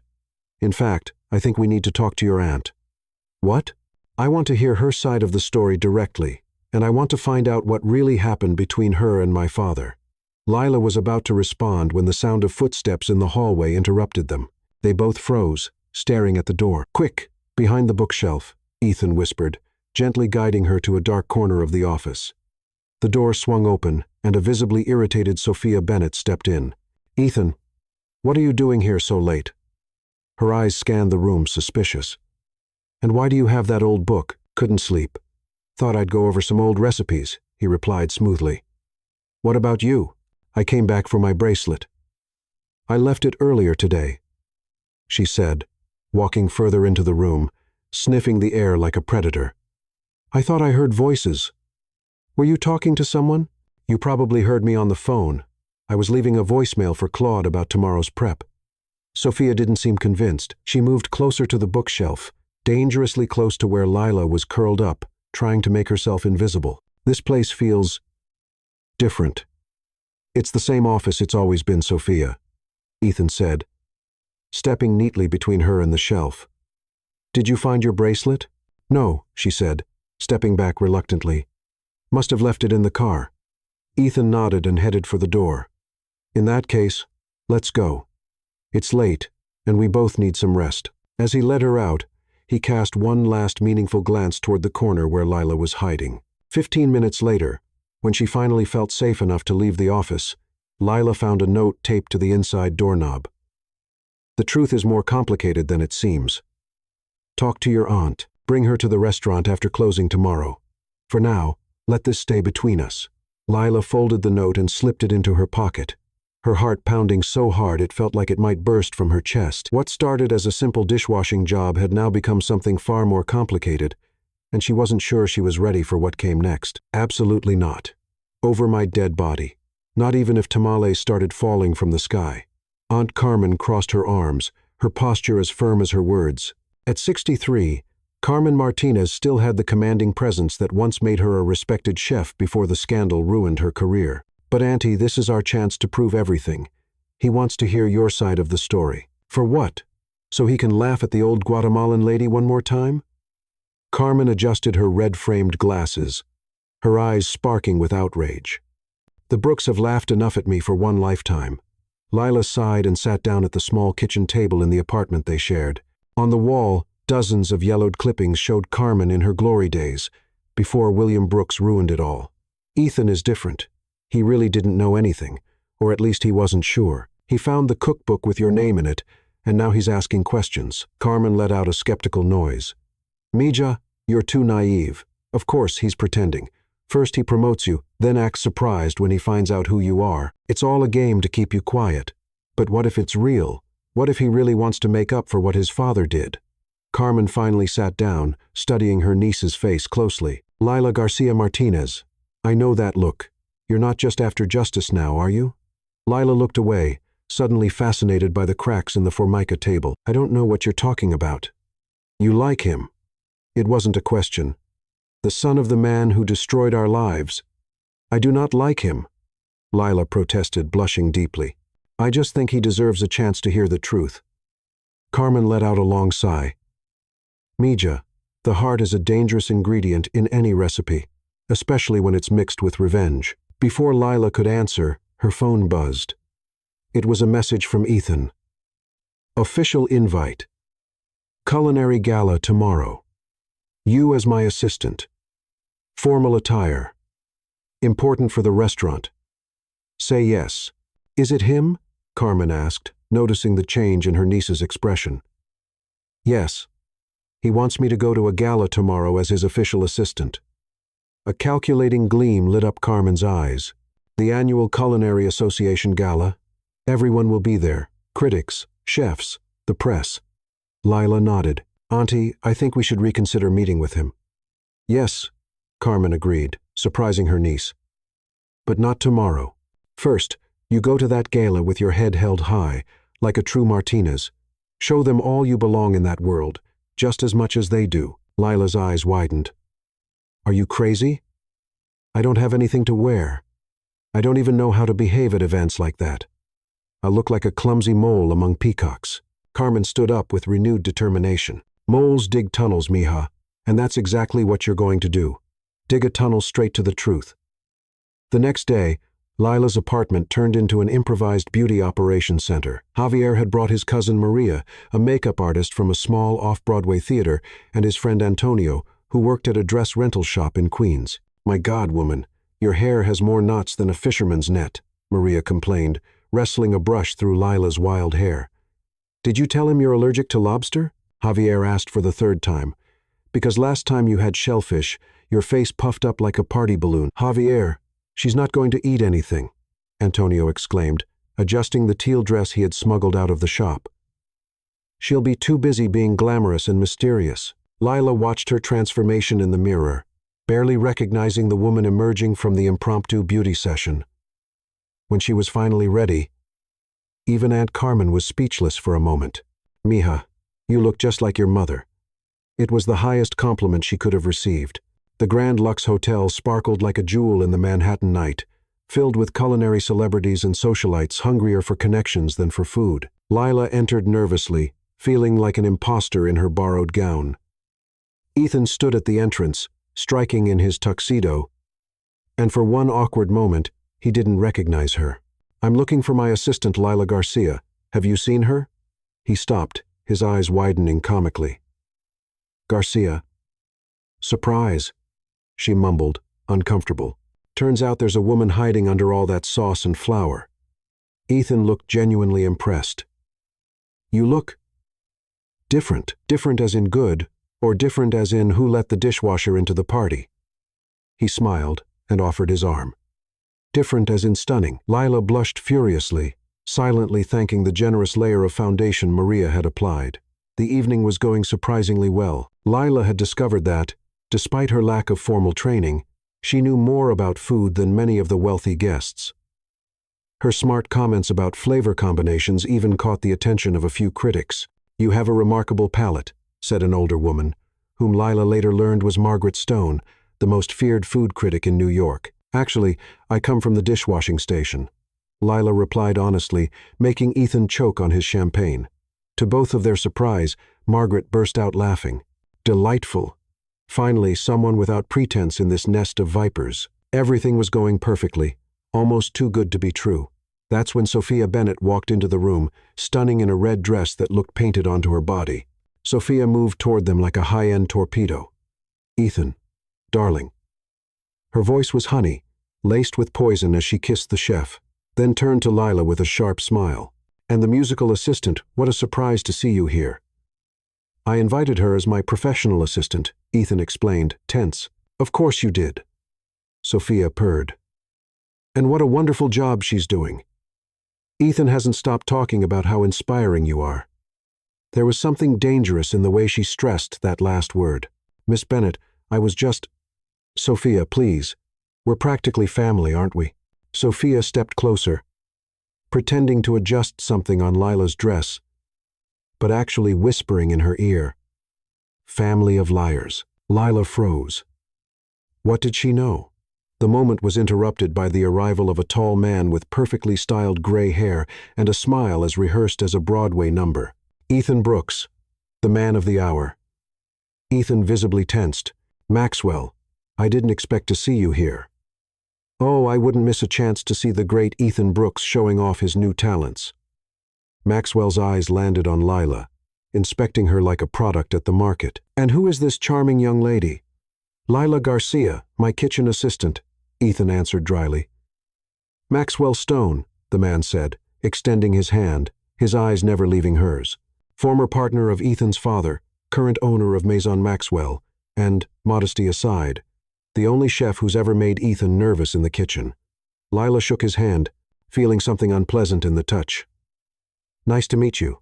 "In fact, I think we need to talk to your aunt." "What?" "I want to hear her side of the story directly. and I want to find out what really happened between her and my father." Lila was about to respond when the sound of footsteps in the hallway interrupted them. They both froze, staring at the door. "Quick, behind the bookshelf," Ethan whispered, gently guiding her to a dark corner of the office. The door swung open, and a visibly irritated Sophia Bennett stepped in. "Ethan, what are you doing here so late?" Her eyes scanned the room, suspicious. "And why do you have that old book?" "Couldn't sleep. Thought I'd go over some old recipes," he replied smoothly. "What about you?" "I came back for my bracelet." "I left it earlier today," she said, walking further into the room, sniffing the air like a predator. "I thought I heard voices. Were you talking to someone?" "You probably heard me on the phone. I was leaving a voicemail for Claude about tomorrow's prep." Sophia didn't seem convinced. She moved closer to the bookshelf, dangerously close to where Lila was curled up, trying to make herself invisible. "This place feels different." "It's the same office it's always been, Sophia," Ethan said, stepping neatly between her and the shelf. "Did you find your bracelet?" "No," she said, stepping back reluctantly. "Must have left it in the car." Ethan nodded and headed for the door. "In that case, let's go. It's late, and we both need some rest." As he led her out, he cast one last meaningful glance toward the corner where Lila was hiding. 15 minutes later, when she finally felt safe enough to leave the office, Lila found a note taped to the inside doorknob. "The truth is more complicated than it seems. Talk to your aunt. Bring her to the restaurant after closing tomorrow. For now, let this stay between us." Lila folded the note and slipped it into her pocket, her heart pounding so hard it felt like it might burst from her chest. What started as a simple dishwashing job had now become something far more complicated, and she wasn't sure she was ready for what came next. "Absolutely not. Over my dead body. Not even if tamales started falling from the sky." Aunt Carmen crossed her arms, her posture as firm as her words. At 63, Carmen Martinez still had the commanding presence that once made her a respected chef before the scandal ruined her career. "But Auntie, this is our chance to prove everything. He wants to hear your side of the story." "For what? So he can laugh at the old Guatemalan lady one more time?" Carmen adjusted her red-framed glasses, her eyes sparking with outrage. "The Brooks have laughed enough at me for one lifetime." Lila sighed and sat down at the small kitchen table in the apartment they shared. On the wall, dozens of yellowed clippings showed Carmen in her glory days, before William Brooks ruined it all. "Ethan is different. He really didn't know anything, or at least he wasn't sure. He found the cookbook with your name in it, and now he's asking questions." Carmen let out a skeptical noise. "Mija, you're too naive. Of course he's pretending. First he promotes you, then acts surprised when he finds out who you are. It's all a game to keep you quiet. But what if it's real? What if he really wants to make up for what his father did?" Carmen finally sat down, studying her niece's face closely. "Lila Garcia Martinez, I know that look. You're not just after justice now, are you?" Lila looked away, suddenly fascinated by the cracks in the Formica table. "I don't know what you're talking about." "You like him." It wasn't a question. "The son of the man who destroyed our lives." "I do not like him," Lila protested, blushing deeply. "I just think he deserves a chance to hear the truth." Carmen let out a long sigh. "Mija, the heart is a dangerous ingredient in any recipe, especially when it's mixed with revenge." Before Lila could answer, her phone buzzed. It was a message from Ethan. "Official invite. Culinary gala tomorrow. You as my assistant. Formal attire. Important for the restaurant. Say yes." "Is it him?" Carmen asked, noticing the change in her niece's expression. "Yes. He wants me to go to a gala tomorrow as his official assistant." A calculating gleam lit up Carmen's eyes. "The annual Culinary Association Gala. Everyone will be there. Critics, chefs, the press." Lila nodded. "Auntie, I think we should reconsider meeting with him." "Yes," Carmen agreed, surprising her niece. "But not tomorrow. First, you go to that gala with your head held high, like a true Martinez. Show them all you belong in that world, just as much as they do." Lila's eyes widened. "Are you crazy? I don't have anything to wear. I don't even know how to behave at events like that. I'll look like a clumsy mole among peacocks." Carmen stood up with renewed determination. "Moles dig tunnels, mija, and that's exactly what you're going to do. dig a tunnel straight to the truth. The next day, Lila's apartment turned into an improvised beauty operations center. Javier had brought his cousin Maria, a makeup artist from a small off-Broadway theater, and his friend Antonio, who worked at a dress rental shop in Queens. "My God, woman, your hair has more knots than a fisherman's net," Maria complained, wrestling a brush through Lila's wild hair. "Did you tell him you're allergic to lobster?" Javier asked for the third time. "Because last time you had shellfish, your face puffed up like a party balloon." "Javier, she's not going to eat anything," Antonio exclaimed, adjusting the teal dress he had smuggled out of the shop. "She'll be too busy being glamorous and mysterious." Lila watched her transformation in the mirror, barely recognizing the woman emerging from the impromptu beauty session. When she was finally ready, even Aunt Carmen was speechless for a moment. "Mija, you look just like your mother." It was the highest compliment she could have received. The Grand Lux Hotel sparkled like a jewel in the Manhattan night, filled with culinary celebrities and socialites hungrier for connections than for food. Lila entered nervously, feeling like an imposter in her borrowed gown. Ethan stood at the entrance, striking in his tuxedo, and for one awkward moment, he didn't recognize her. "I'm looking for my assistant Lila Garcia. Have you seen her?" He stopped, his eyes widening comically. "Garcia." "Surprise," she mumbled, uncomfortable. "Turns out there's a woman hiding under all that sauce and flour." Ethan looked genuinely impressed. "You look different. Different as in good, or different as in who let the dishwasher into the party?" He smiled and offered his arm. "Different as in stunning." Lila blushed furiously, silently thanking the generous layer of foundation Maria had applied. The evening was going surprisingly well. Lila had discovered that, despite her lack of formal training, she knew more about food than many of the wealthy guests. Her smart comments about flavor combinations even caught the attention of a few critics. "You have a remarkable palate," said an older woman, whom Lila later learned was Margaret Stone, the most feared food critic in New York. "Actually, I come from the dishwashing station," Lila replied honestly, making Ethan choke on his champagne. To both of their surprise, Margaret burst out laughing. Delightful. Finally, someone without pretense in this nest of vipers. Everything was going perfectly, almost too good to be true. That's when Sophia Bennett walked into the room, stunning in a red dress that looked painted onto her body. Sophia moved toward them like a high-end torpedo. "Ethan, darling." Her voice was honey, laced with poison as she kissed the chef, then turned to Lila with a sharp smile. "And the musical assistant, what a surprise to see you here." "I invited her as my professional assistant," Ethan explained, tense. "Of course you did." Sophia purred. "And what a wonderful job she's doing." Ethan hasn't stopped talking about how inspiring you are. There was something dangerous in the way she stressed that last word. "Miss Bennett, I was just—" "Sophia, please. We're practically family, aren't we?" Sophia stepped closer, pretending to adjust something on Lila's dress, but actually whispering in her ear. "Family of liars." Lila froze. What did she know? The moment was interrupted by the arrival of a tall man with perfectly styled gray hair and a smile as rehearsed as a Broadway number. Ethan Brooks, the man of the hour. Ethan visibly tensed. "Maxwell, I didn't expect to see you here." "Oh, I wouldn't miss a chance to see the great Ethan Brooks showing off his new talents." Maxwell's eyes landed on Lila, inspecting her like a product at the market. "And who is this charming young lady?" "Lila Garcia, my kitchen assistant," Ethan answered dryly. "Maxwell Stone," the man said, extending his hand, his eyes never leaving hers. "Former partner of Ethan's father, current owner of Maison Maxwell, and, modesty aside, the only chef who's ever made Ethan nervous in the kitchen." Lila shook his hand, feeling something unpleasant in the touch. "Nice to meet you."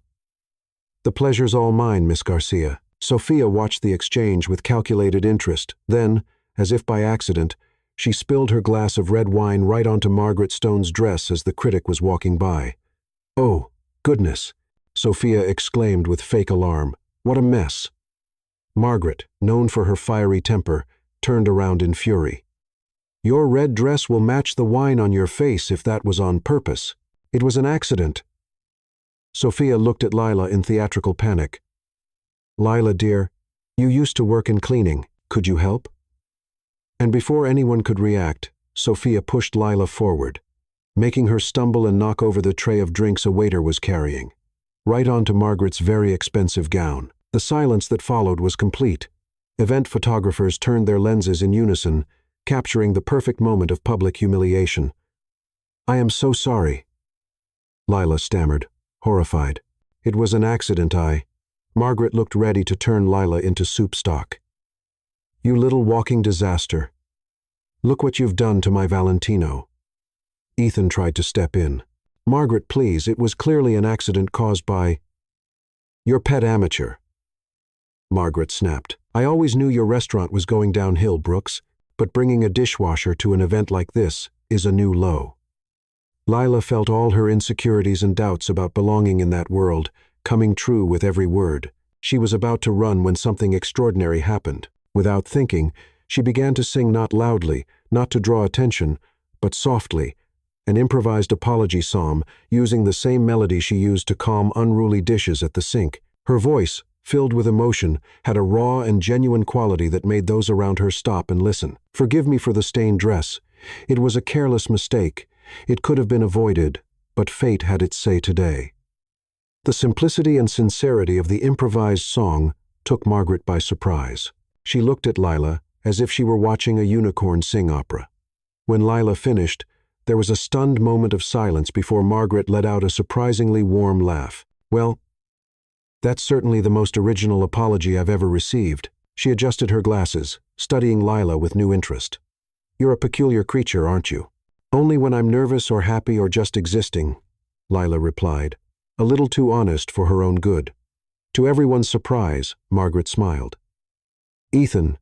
"The pleasure's all mine, Miss Garcia." Sophia watched the exchange with calculated interest. Then, as if by accident, she spilled her glass of red wine right onto Margaret Stone's dress as the critic was walking by. "Oh, goodness," Sophia exclaimed with fake alarm. "What a mess." Margaret, known for her fiery temper, turned around in fury. "Your red dress will match the wine on your face if that was on purpose. It was an accident." Sophia looked at Lila in theatrical panic. "Lila, dear, you used to work in cleaning. Could you help?" And before anyone could react, Sophia pushed Lila forward, making her stumble and knock over the tray of drinks a waiter was carrying, right onto Margaret's very expensive gown. The silence that followed was complete. Event photographers turned their lenses in unison, capturing the perfect moment of public humiliation. "I am so sorry," Lila stammered, horrified. "It was an accident, Margaret looked ready to turn Lila into soup stock. "You little walking disaster. Look what you've done to my Valentino." Ethan tried to step in. "Margaret, please, it was clearly an accident caused by your pet amateur." Margaret snapped. "I always knew your restaurant was going downhill, Brooks, but bringing a dishwasher to an event like this is a new low." Lila felt all her insecurities and doubts about belonging in that world coming true with every word. She was about to run when something extraordinary happened. Without thinking, she began to sing, not loudly, not to draw attention, but softly, an improvised apology psalm using the same melody she used to calm unruly dishes at the sink. Her voice, filled with emotion, had a raw and genuine quality that made those around her stop and listen. "Forgive me for the stained dress. It was a careless mistake. It could have been avoided, but fate had its say today." The simplicity and sincerity of the improvised song took Margaret by surprise. She looked at Lila as if she were watching a unicorn sing opera. When Lila finished, there was a stunned moment of silence before Margaret let out a surprisingly warm laugh. "Well, that's certainly the most original apology I've ever received." She adjusted her glasses, studying Lila with new interest. "You're a peculiar creature, aren't you?" "Only when I'm nervous or happy or just existing," Lila replied, a little too honest for her own good. To everyone's surprise, Margaret smiled. "Ethan,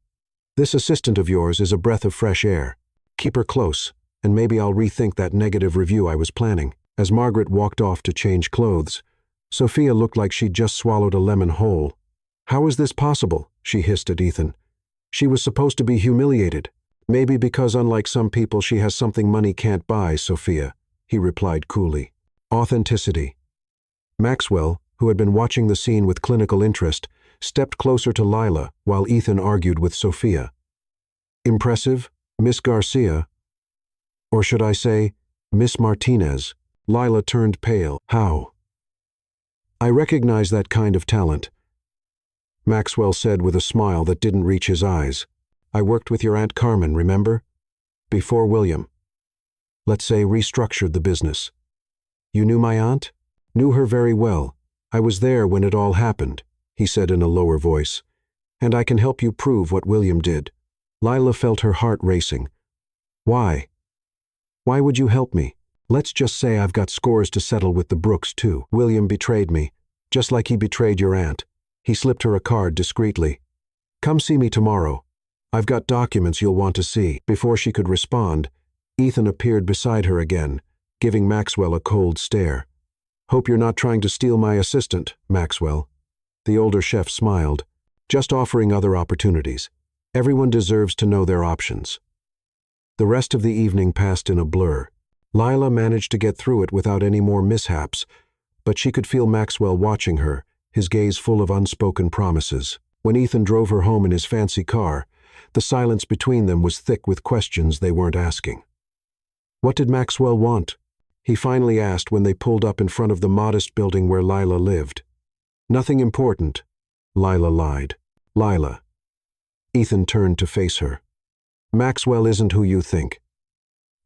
this assistant of yours is a breath of fresh air. Keep her close, and maybe I'll rethink that negative review I was planning." As Margaret walked off to change clothes, Sophia looked like she'd just swallowed a lemon whole. "How is this possible?" she hissed at Ethan. "She was supposed to be humiliated." "Maybe because unlike some people she has something money can't buy, Sophia," he replied coolly. "Authenticity." Maxwell, who had been watching the scene with clinical interest, stepped closer to Lila while Ethan argued with Sophia. "Impressive, Miss Garcia? Or should I say, Miss Martinez?" Lila turned pale. "How?" "I recognize that kind of talent," Maxwell said with a smile that didn't reach his eyes. "I worked with your Aunt Carmen, remember? Before William, let's say, restructured the business." "You knew my aunt?" "Knew her very well. I was there when it all happened," he said in a lower voice. "And I can help you prove what William did." Lila felt her heart racing. "Why? Why would you help me?" "Let's just say I've got scores to settle with the Brooks, too. William betrayed me, just like he betrayed your aunt." He slipped her a card discreetly. "Come see me tomorrow. I've got documents you'll want to see." Before she could respond, Ethan appeared beside her again, giving Maxwell a cold stare. "Hope you're not trying to steal my assistant, Maxwell." The older chef smiled, "Just offering other opportunities. Everyone deserves to know their options." The rest of the evening passed in a blur. Lila managed to get through it without any more mishaps, but she could feel Maxwell watching her, his gaze full of unspoken promises. When Ethan drove her home in his fancy car, the silence between them was thick with questions they weren't asking. What did Maxwell want? He finally asked when they pulled up in front of the modest building where Lila lived. "Nothing important," Lila lied. "Lila." Ethan turned to face her. "Maxwell isn't who you think.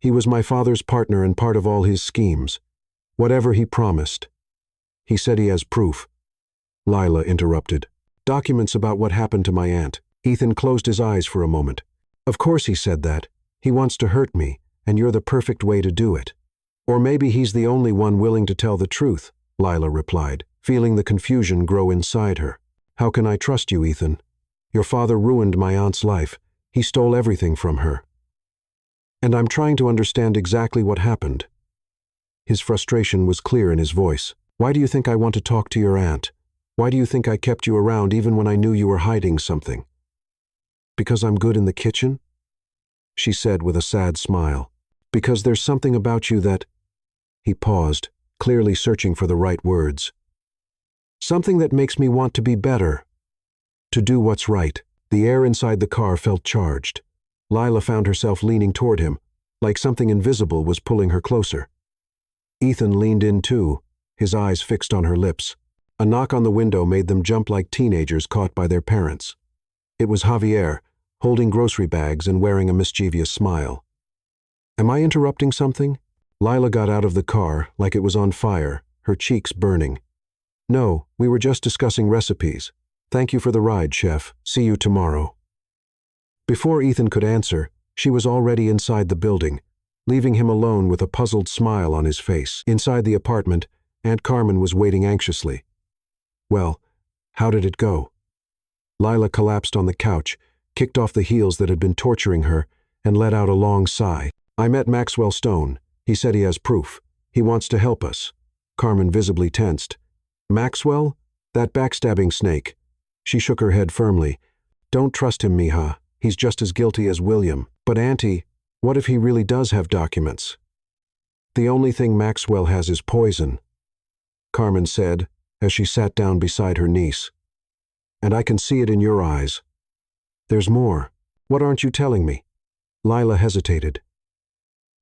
He was my father's partner and part of all his schemes. Whatever he promised. He said he has proof." Lila interrupted. "Documents about what happened to my aunt." Ethan closed his eyes for a moment. "Of course he said that. He wants to hurt me, and you're the perfect way to do it." "Or maybe he's the only one willing to tell the truth," Lila replied, feeling the confusion grow inside her. "How can I trust you, Ethan? Your father ruined my aunt's life. He stole everything from her. And I'm trying to understand exactly what happened." His frustration was clear in his voice. "Why do you think I want to talk to your aunt? Why do you think I kept you around even when I knew you were hiding something?" "Because I'm good in the kitchen?" she said with a sad smile. "Because there's something about you that—" He paused, clearly searching for the right words. "Something that makes me want to be better. To do what's right." The air inside the car felt charged. Lila found herself leaning toward him, like something invisible was pulling her closer. Ethan leaned in too, his eyes fixed on her lips. A knock on the window made them jump like teenagers caught by their parents. It was Javier, holding grocery bags and wearing a mischievous smile. "Am I interrupting something?" Lila got out of the car like it was on fire, her cheeks burning. "No, we were just discussing recipes. Thank you for the ride, chef. See you tomorrow." Before Ethan could answer, she was already inside the building, leaving him alone with a puzzled smile on his face. Inside the apartment, Aunt Carmen was waiting anxiously. "Well, how did it go?" Lila collapsed on the couch, kicked off the heels that had been torturing her, and let out a long sigh. "I met Maxwell Stone. He said he has proof. He wants to help us." Carmen visibly tensed. "Maxwell? That backstabbing snake." She shook her head firmly. "Don't trust him, mija. He's just as guilty as William." "But Auntie, what if he really does have documents?" "The only thing Maxwell has is poison," Carmen said as she sat down beside her niece. "And I can see it in your eyes. There's more. What aren't you telling me?" Lila hesitated.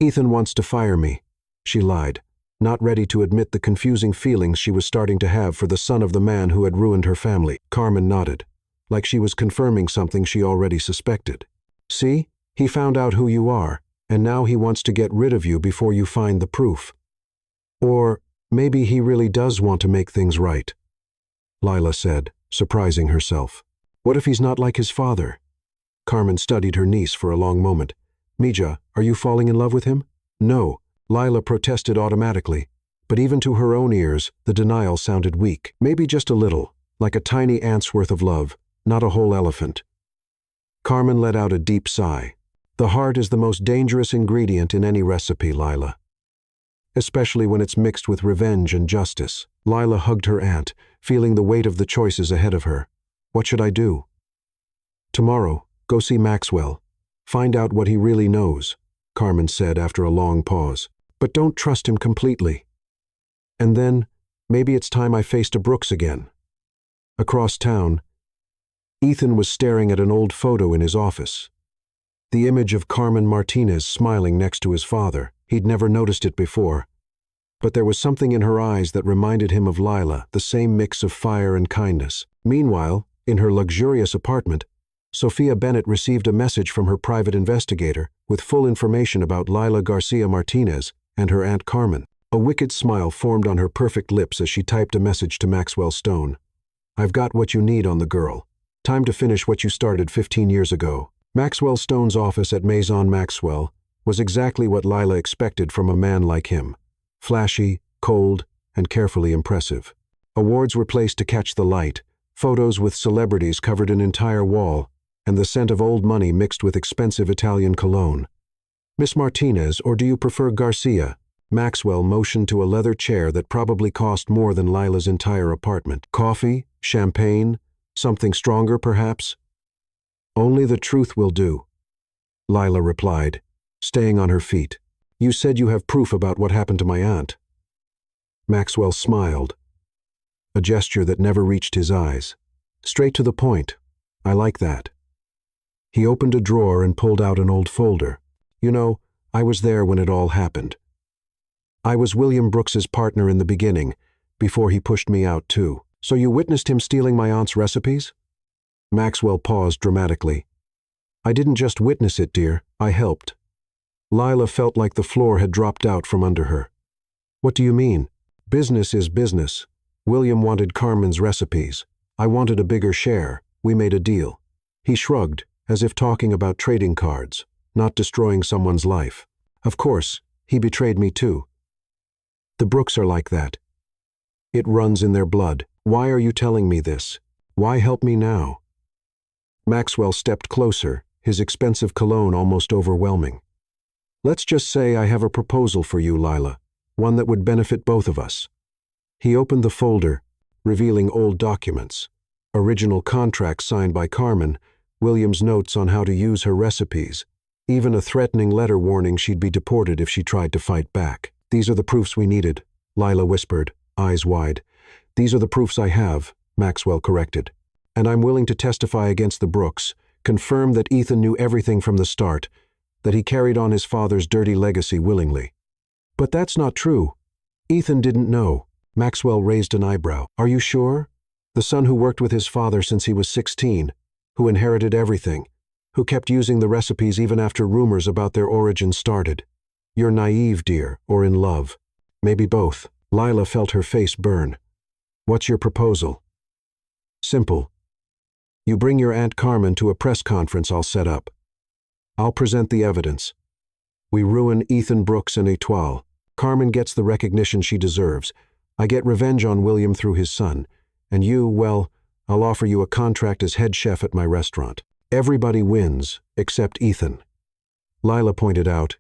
"Ethan wants to fire me," she lied, not ready to admit the confusing feelings she was starting to have for the son of the man who had ruined her family. Carmen nodded, like she was confirming something she already suspected. "See? He found out who you are, and now he wants to get rid of you before you find the proof. Or maybe he really does want to make things right," Lila said, surprising herself. "What if he's not like his father?" Carmen studied her niece for a long moment. "Mija, are you falling in love with him?" "No," Lila protested automatically, but even to her own ears, the denial sounded weak. "Maybe just a little, like a tiny ant's worth of love, not a whole elephant." Carmen let out a deep sigh. "The heart is the most dangerous ingredient in any recipe, Lila. Especially when it's mixed with revenge and justice." Lila hugged her aunt, feeling the weight of the choices ahead of her. "What should I do?" "Tomorrow, go see Maxwell. Find out what he really knows," Carmen said after a long pause. "But don't trust him completely. And then, maybe it's time I faced Brooks again." Across town, Ethan was staring at an old photo in his office. The image of Carmen Martinez smiling next to his father. He'd never noticed it before. But there was something in her eyes that reminded him of Lila, the same mix of fire and kindness. Meanwhile, in her luxurious apartment, Sophia Bennett received a message from her private investigator with full information about Lila Garcia Martinez and her Aunt Carmen. A wicked smile formed on her perfect lips as she typed a message to Maxwell Stone. "I've got what you need on the girl. Time to finish what you started 15 years ago." Maxwell Stone's office at Maison Maxwell was exactly what Lila expected from a man like him. Flashy, cold, and carefully impressive. Awards were placed to catch the light, photos with celebrities covered an entire wall, and the scent of old money mixed with expensive Italian cologne. "Miss Martinez, or do you prefer Garcia?" Maxwell motioned to a leather chair that probably cost more than Lila's entire apartment. "Coffee? Champagne? Something stronger, perhaps?" "Only the truth will do," Lila replied, staying on her feet. "You said you have proof about what happened to my aunt." Maxwell smiled, a gesture that never reached his eyes. "Straight to the point. I like that." He opened a drawer and pulled out an old folder. "You know, I was there when it all happened. I was William Brooks's partner in the beginning, before he pushed me out too." "So you witnessed him stealing my aunt's recipes?" Maxwell paused dramatically. "I didn't just witness it, dear. I helped." Lila felt like the floor had dropped out from under her. "What do you mean?" "Business is business. William wanted Carmen's recipes. I wanted a bigger share. We made a deal." He shrugged, as if talking about trading cards, not destroying someone's life. "Of course, he betrayed me too. The Brooks are like that. It runs in their blood. Why are you telling me this? Why help me now?" Maxwell stepped closer, his expensive cologne almost overwhelming. "Let's just say I have a proposal for you, Lila, one that would benefit both of us." He opened the folder, revealing old documents, original contracts signed by Carmen, William's notes on how to use her recipes, even a threatening letter warning she'd be deported if she tried to fight back. "These are the proofs we needed," Lila whispered, eyes wide. "These are the proofs I have," Maxwell corrected. "And I'm willing to testify against the Brooks, confirmed that Ethan knew everything from the start, that he carried on his father's dirty legacy willingly. But that's not true. Ethan didn't know. Maxwell raised an eyebrow. Are you sure? The son who worked with his father since he was 16, who inherited everything, who kept using the recipes even after rumors about their origin started. You're naive, dear, or in love. Maybe both. Lila felt her face burn. What's your proposal? Simple. You bring your Aunt Carmen to a press conference I'll set up. I'll present the evidence. We ruin Ethan Brooks and Etoile. Carmen gets the recognition she deserves. I get revenge on William through his son. And you, well, I'll offer you a contract as head chef at my restaurant. Everybody wins, except Ethan. Lila pointed out.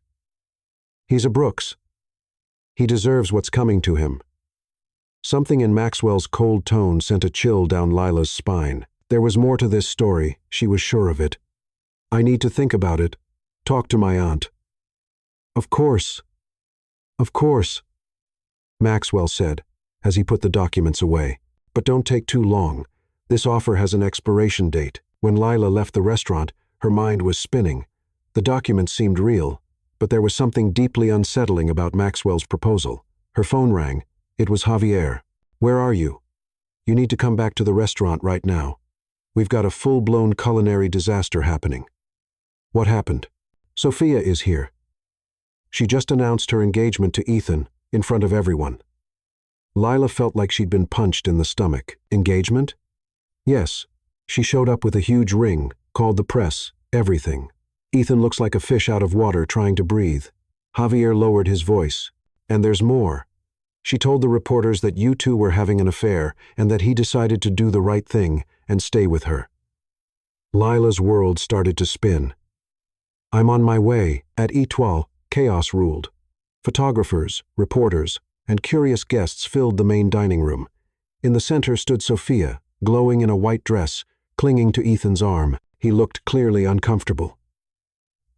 He's a Brooks. He deserves what's coming to him. Something in Maxwell's cold tone sent a chill down Lila's spine. There was more to this story, she was sure of it. I need to think about it. Talk to my aunt. Of course. Of course, Maxwell said, as he put the documents away. But don't take too long. This offer has an expiration date. When Lila left the restaurant, her mind was spinning. The documents seemed real, but there was something deeply unsettling about Maxwell's proposal. Her phone rang. It was Javier. Where are you? You need to come back to the restaurant right now. We've got a full-blown culinary disaster happening. What happened? Sophia is here. She just announced her engagement to Ethan in front of everyone. Lila felt like she'd been punched in the stomach. Engagement? Yes. She showed up with a huge ring, called the press, everything. Ethan looks like a fish out of water trying to breathe. Javier lowered his voice. And there's more. She told the reporters that you two were having an affair and that he decided to do the right thing and stay with her. Lila's world started to spin. I'm on my way. At Etoile, chaos ruled. Photographers, reporters, and curious guests filled the main dining room. In the center stood Sophia, glowing in a white dress, clinging to Ethan's arm. He looked clearly uncomfortable.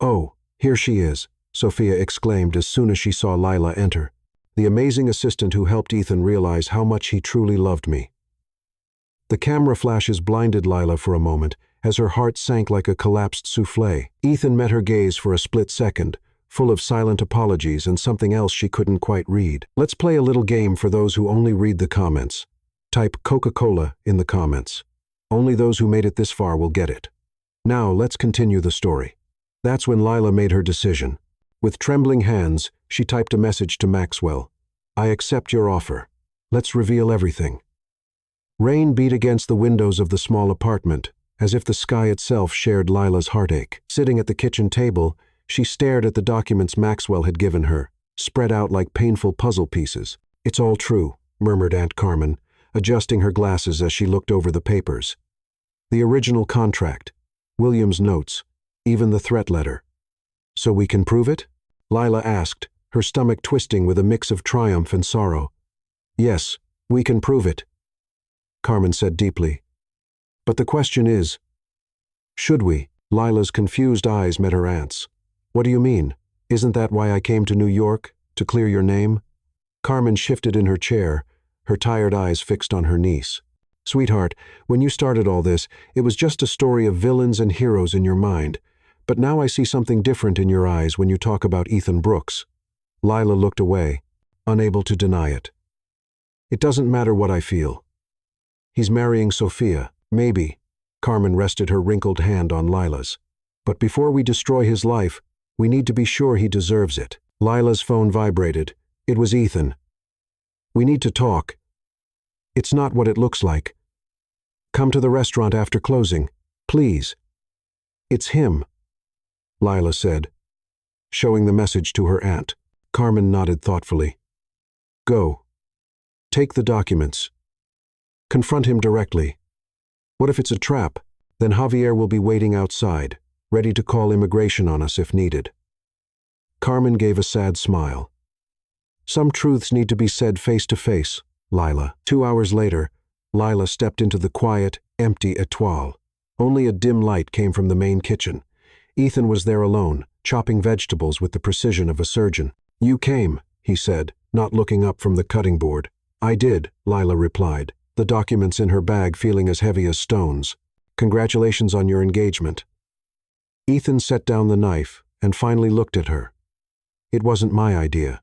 Oh, here she is, Sophia exclaimed as soon as she saw Lila enter. The amazing assistant who helped Ethan realize how much he truly loved me. The camera flashes blinded Lila for a moment, as her heart sank like a collapsed souffle. Ethan met her gaze for a split second, full of silent apologies and something else she couldn't quite read. Let's play a little game for those who only read the comments. Type Coca-Cola in the comments. Only those who made it this far will get it. Now let's continue the story. That's when Lila made her decision. With trembling hands, she typed a message to Maxwell. I accept your offer. Let's reveal everything. Rain beat against the windows of the small apartment, as if the sky itself shared Lila's heartache. Sitting at the kitchen table, she stared at the documents Maxwell had given her, spread out like painful puzzle pieces. It's all true, murmured Aunt Carmen, adjusting her glasses as she looked over the papers. The original contract, William's notes, even the threat letter. So we can prove it? Lila asked, her stomach twisting with a mix of triumph and sorrow. Yes, we can prove it, Carmen said deeply. But the question is, should we? Lila's confused eyes met her aunt's. What do you mean? Isn't that why I came to New York, to clear your name? Carmen shifted in her chair, her tired eyes fixed on her niece. Sweetheart, when you started all this, it was just a story of villains and heroes in your mind. But now I see something different in your eyes when you talk about Ethan Brooks. Lila looked away, unable to deny it. It doesn't matter what I feel. He's marrying Sophia, maybe. Carmen rested her wrinkled hand on Lila's. But before we destroy his life, we need to be sure he deserves it. Lila's phone vibrated. It was Ethan. We need to talk. It's not what it looks like. Come to the restaurant after closing, please. It's him, Lila said, showing the message to her aunt. Carmen nodded thoughtfully. Go. Take the documents. Confront him directly. What if it's a trap? Then Javier will be waiting outside, ready to call immigration on us if needed. Carmen gave a sad smile. Some truths need to be said face to face, Lila. 2 hours later, Lila stepped into the quiet, empty Etoile. Only a dim light came from the main kitchen. Ethan was there alone, chopping vegetables with the precision of a surgeon. You came, he said, not looking up from the cutting board. I did, Lila replied, the documents in her bag feeling as heavy as stones. Congratulations on your engagement. Ethan set down the knife and finally looked at her. It wasn't my idea.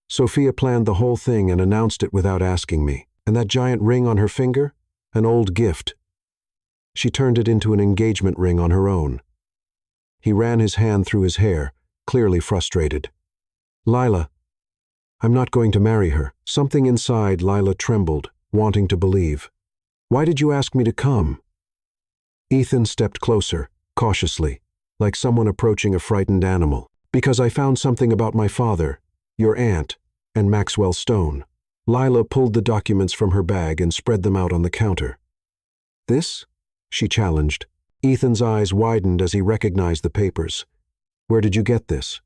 Sophia planned the whole thing and announced it without asking me. And that giant ring on her finger? An old gift. She turned it into an engagement ring on her own. He ran his hand through his hair, clearly frustrated. Lila, I'm not going to marry her. Something inside Lila trembled, wanting to believe. Why did you ask me to come? Ethan stepped closer, cautiously, like someone approaching a frightened animal. Because I found something about my father, your aunt, and Maxwell Stone. Lila pulled the documents from her bag and spread them out on the counter. This? She challenged. Ethan's eyes widened as he recognized the papers. Where did you get this?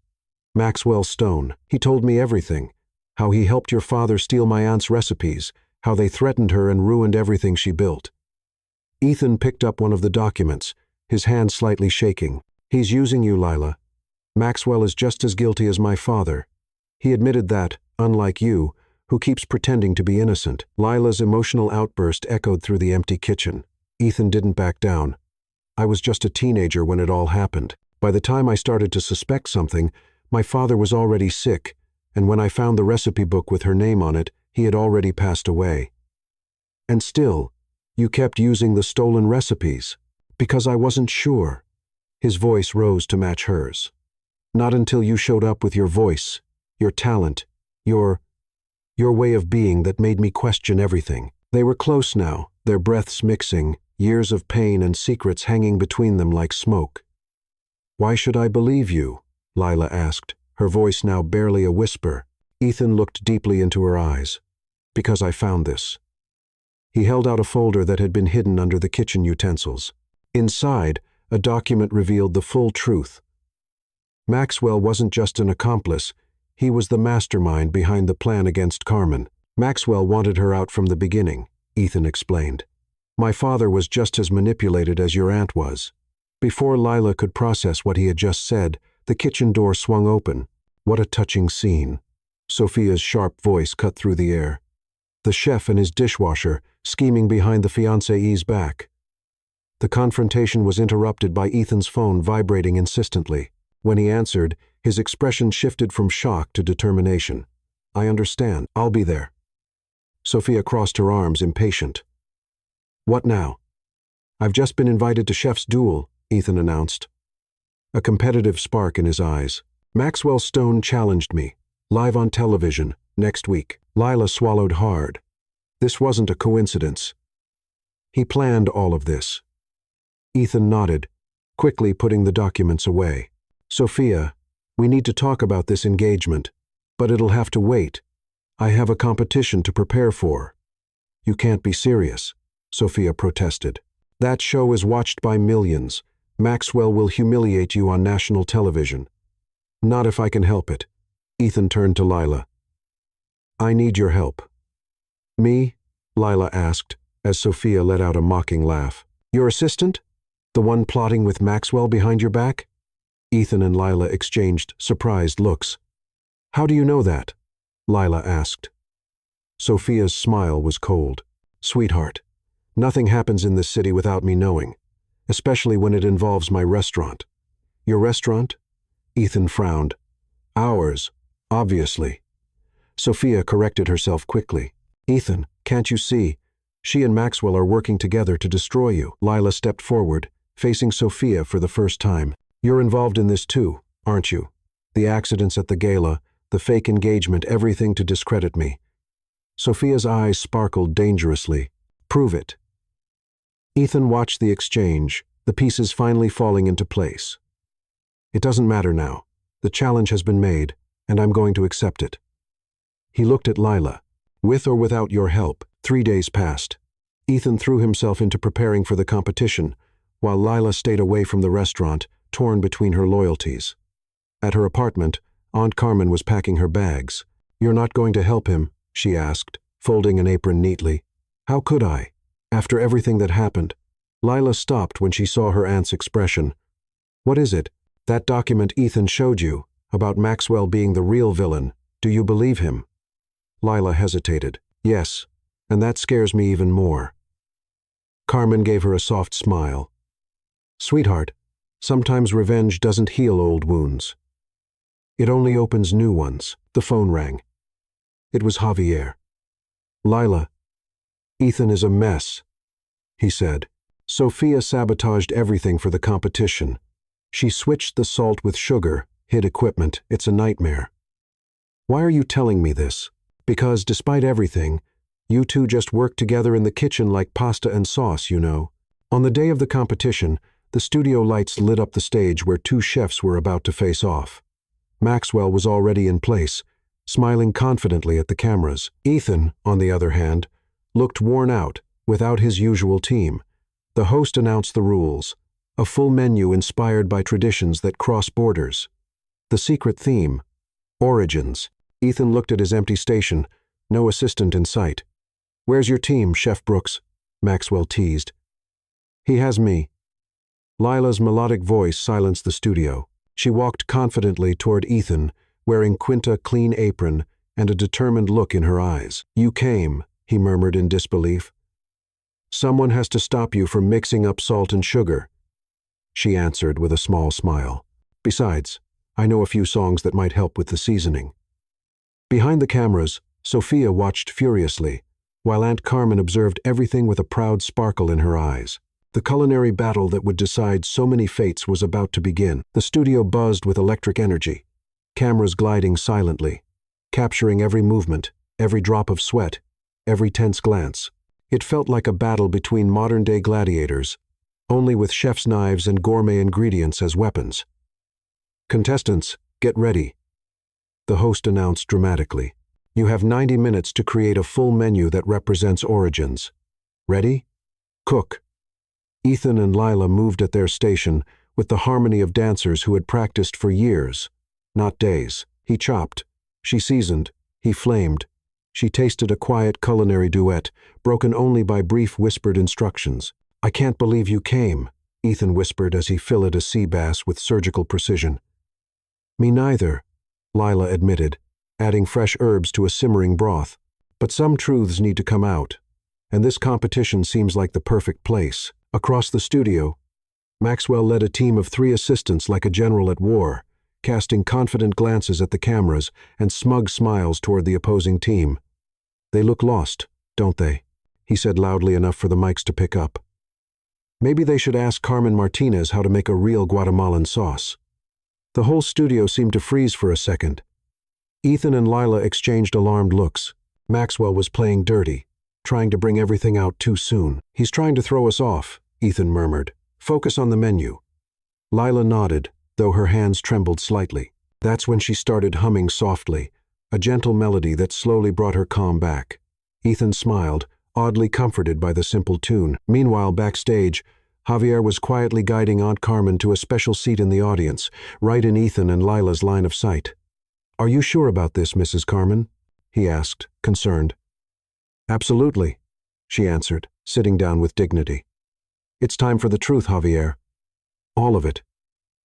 Maxwell Stone. He told me everything. How he helped your father steal my aunt's recipes, how they threatened her and ruined everything she built. Ethan picked up one of the documents, his hand slightly shaking. He's using you, Lila. Maxwell is just as guilty as my father. He admitted that, unlike you, who keeps pretending to be innocent. Lila's emotional outburst echoed through the empty kitchen. Ethan didn't back down. I was just a teenager when it all happened. By the time I started to suspect something, my father was already sick, and when I found the recipe book with her name on it, he had already passed away. And still, you kept using the stolen recipes, because I wasn't sure. His voice rose to match hers. Not until you showed up with your voice, your talent, your way of being that made me question everything. They were close now, their breaths mixing, years of pain and secrets hanging between them like smoke. Why should I believe you? Lila asked, her voice now barely a whisper. Ethan looked deeply into her eyes. Because I found this. He held out a folder that had been hidden under the kitchen utensils. Inside, a document revealed the full truth. Maxwell wasn't just an accomplice, he was the mastermind behind the plan against Carmen. Maxwell wanted her out from the beginning, Ethan explained. My father was just as manipulated as your aunt was. Before Lila could process what he had just said, the kitchen door swung open. What a touching scene. Sophia's sharp voice cut through the air. The chef and his dishwasher, scheming behind the fiancée's back. The confrontation was interrupted by Ethan's phone vibrating insistently. When he answered, his expression shifted from shock to determination. I understand. I'll be there. Sophia crossed her arms, impatient. What now? I've just been invited to Chef's duel, Ethan announced. A competitive spark in his eyes. Maxwell Stone challenged me, live on television, next week. Lila swallowed hard. This wasn't a coincidence. He planned all of this. Ethan nodded, quickly putting the documents away. Sophia, we need to talk about this engagement, but it'll have to wait. I have a competition to prepare for. You can't be serious, Sophia protested. That show is watched by millions. Maxwell will humiliate you on national television. Not if I can help it. Ethan turned to Lila. I need your help. Me? Lila asked, as Sophia let out a mocking laugh. Your assistant? The one plotting with Maxwell behind your back? Ethan and Lila exchanged surprised looks. How do you know that? Lila asked. Sophia's smile was cold. Sweetheart, nothing happens in this city without me knowing, especially when it involves my restaurant. Your restaurant? Ethan frowned. Ours, obviously. Sophia corrected herself quickly. Ethan, can't you see? She and Maxwell are working together to destroy you. Lila stepped forward, facing Sophia for the first time. You're involved in this too, aren't you? The accidents at the gala, the fake engagement, everything to discredit me. Sophia's eyes sparkled dangerously. Prove it. Ethan watched the exchange, the pieces finally falling into place. It doesn't matter now. The challenge has been made, and I'm going to accept it. He looked at Lila. With or without your help, 3 days passed. Ethan threw himself into preparing for the competition, while Lila stayed away from the restaurant, torn between her loyalties. At her apartment, Aunt Carmen was packing her bags. You're not going to help him? She asked, folding an apron neatly. How could I? After everything that happened. Lila stopped when she saw her aunt's expression. What is it? That document Ethan showed you, about Maxwell being the real villain. Do you believe him? Lila hesitated. Yes, and that scares me even more. Carmen gave her a soft smile. Sweetheart, Sometimes revenge doesn't heal old wounds. It only opens new ones. The phone rang. It was Javier. "Lila, Ethan is a mess," he said. "Sophia sabotaged everything for the competition. She switched the salt with sugar, hid equipment. It's a nightmare." "Why are you telling me this?" "Because, despite everything, you two just worked together in the kitchen like pasta and sauce, you know." On the day of the competition, the studio lights lit up the stage where two chefs were about to face off. Maxwell was already in place, smiling confidently at the cameras. Ethan, on the other hand, looked worn out, without his usual team. The host announced the rules, a full menu inspired by traditions that cross borders. The secret theme, origins. Ethan looked at his empty station, no assistant in sight. "Where's your team, Chef Brooks?" Maxwell teased. "He has me." Lila's melodic voice silenced the studio. She walked confidently toward Ethan, wearing Quinta clean apron and a determined look in her eyes. "You came," he murmured in disbelief. "Someone has to stop you from mixing up salt and sugar," she answered with a small smile. "Besides, I know a few songs that might help with the seasoning." Behind the cameras, Sophia watched furiously, while Aunt Carmen observed everything with a proud sparkle in her eyes. The culinary battle that would decide so many fates was about to begin. The studio buzzed with electric energy, cameras gliding silently, capturing every movement, every drop of sweat, every tense glance. It felt like a battle between modern-day gladiators, only with chef's knives and gourmet ingredients as weapons. "Contestants, get ready," the host announced dramatically. "You have 90 minutes to create a full menu that represents origins. Ready? Cook." Ethan and Lila moved at their station with the harmony of dancers who had practiced for years, not days. He chopped, she seasoned, he flamed. She tasted a quiet culinary duet, broken only by brief whispered instructions. "I can't believe you came," Ethan whispered as he filleted a sea bass with surgical precision. "Me neither," Lila admitted, adding fresh herbs to a simmering broth. "But some truths need to come out, and this competition seems like the perfect place." Across the studio, Maxwell led a team of 3 assistants like a general at war, casting confident glances at the cameras and smug smiles toward the opposing team. "They look lost, don't they?" he said loudly enough for the mics to pick up. "Maybe they should ask Carmen Martinez how to make a real Guatemalan sauce." The whole studio seemed to freeze for a second. Ethan and Lila exchanged alarmed looks. Maxwell was playing dirty, trying to bring everything out too soon. "He's trying to throw us off," Ethan murmured. "Focus on the menu." Lila nodded, though her hands trembled slightly. That's when she started humming softly, a gentle melody that slowly brought her calm back. Ethan smiled, oddly comforted by the simple tune. Meanwhile, backstage, Javier was quietly guiding Aunt Carmen to a special seat in the audience, right in Ethan and Lila's line of sight. "Are you sure about this, Mrs. Carmen?" he asked, concerned. "Absolutely," she answered, sitting down with dignity. "It's time for the truth, Javier. All of it."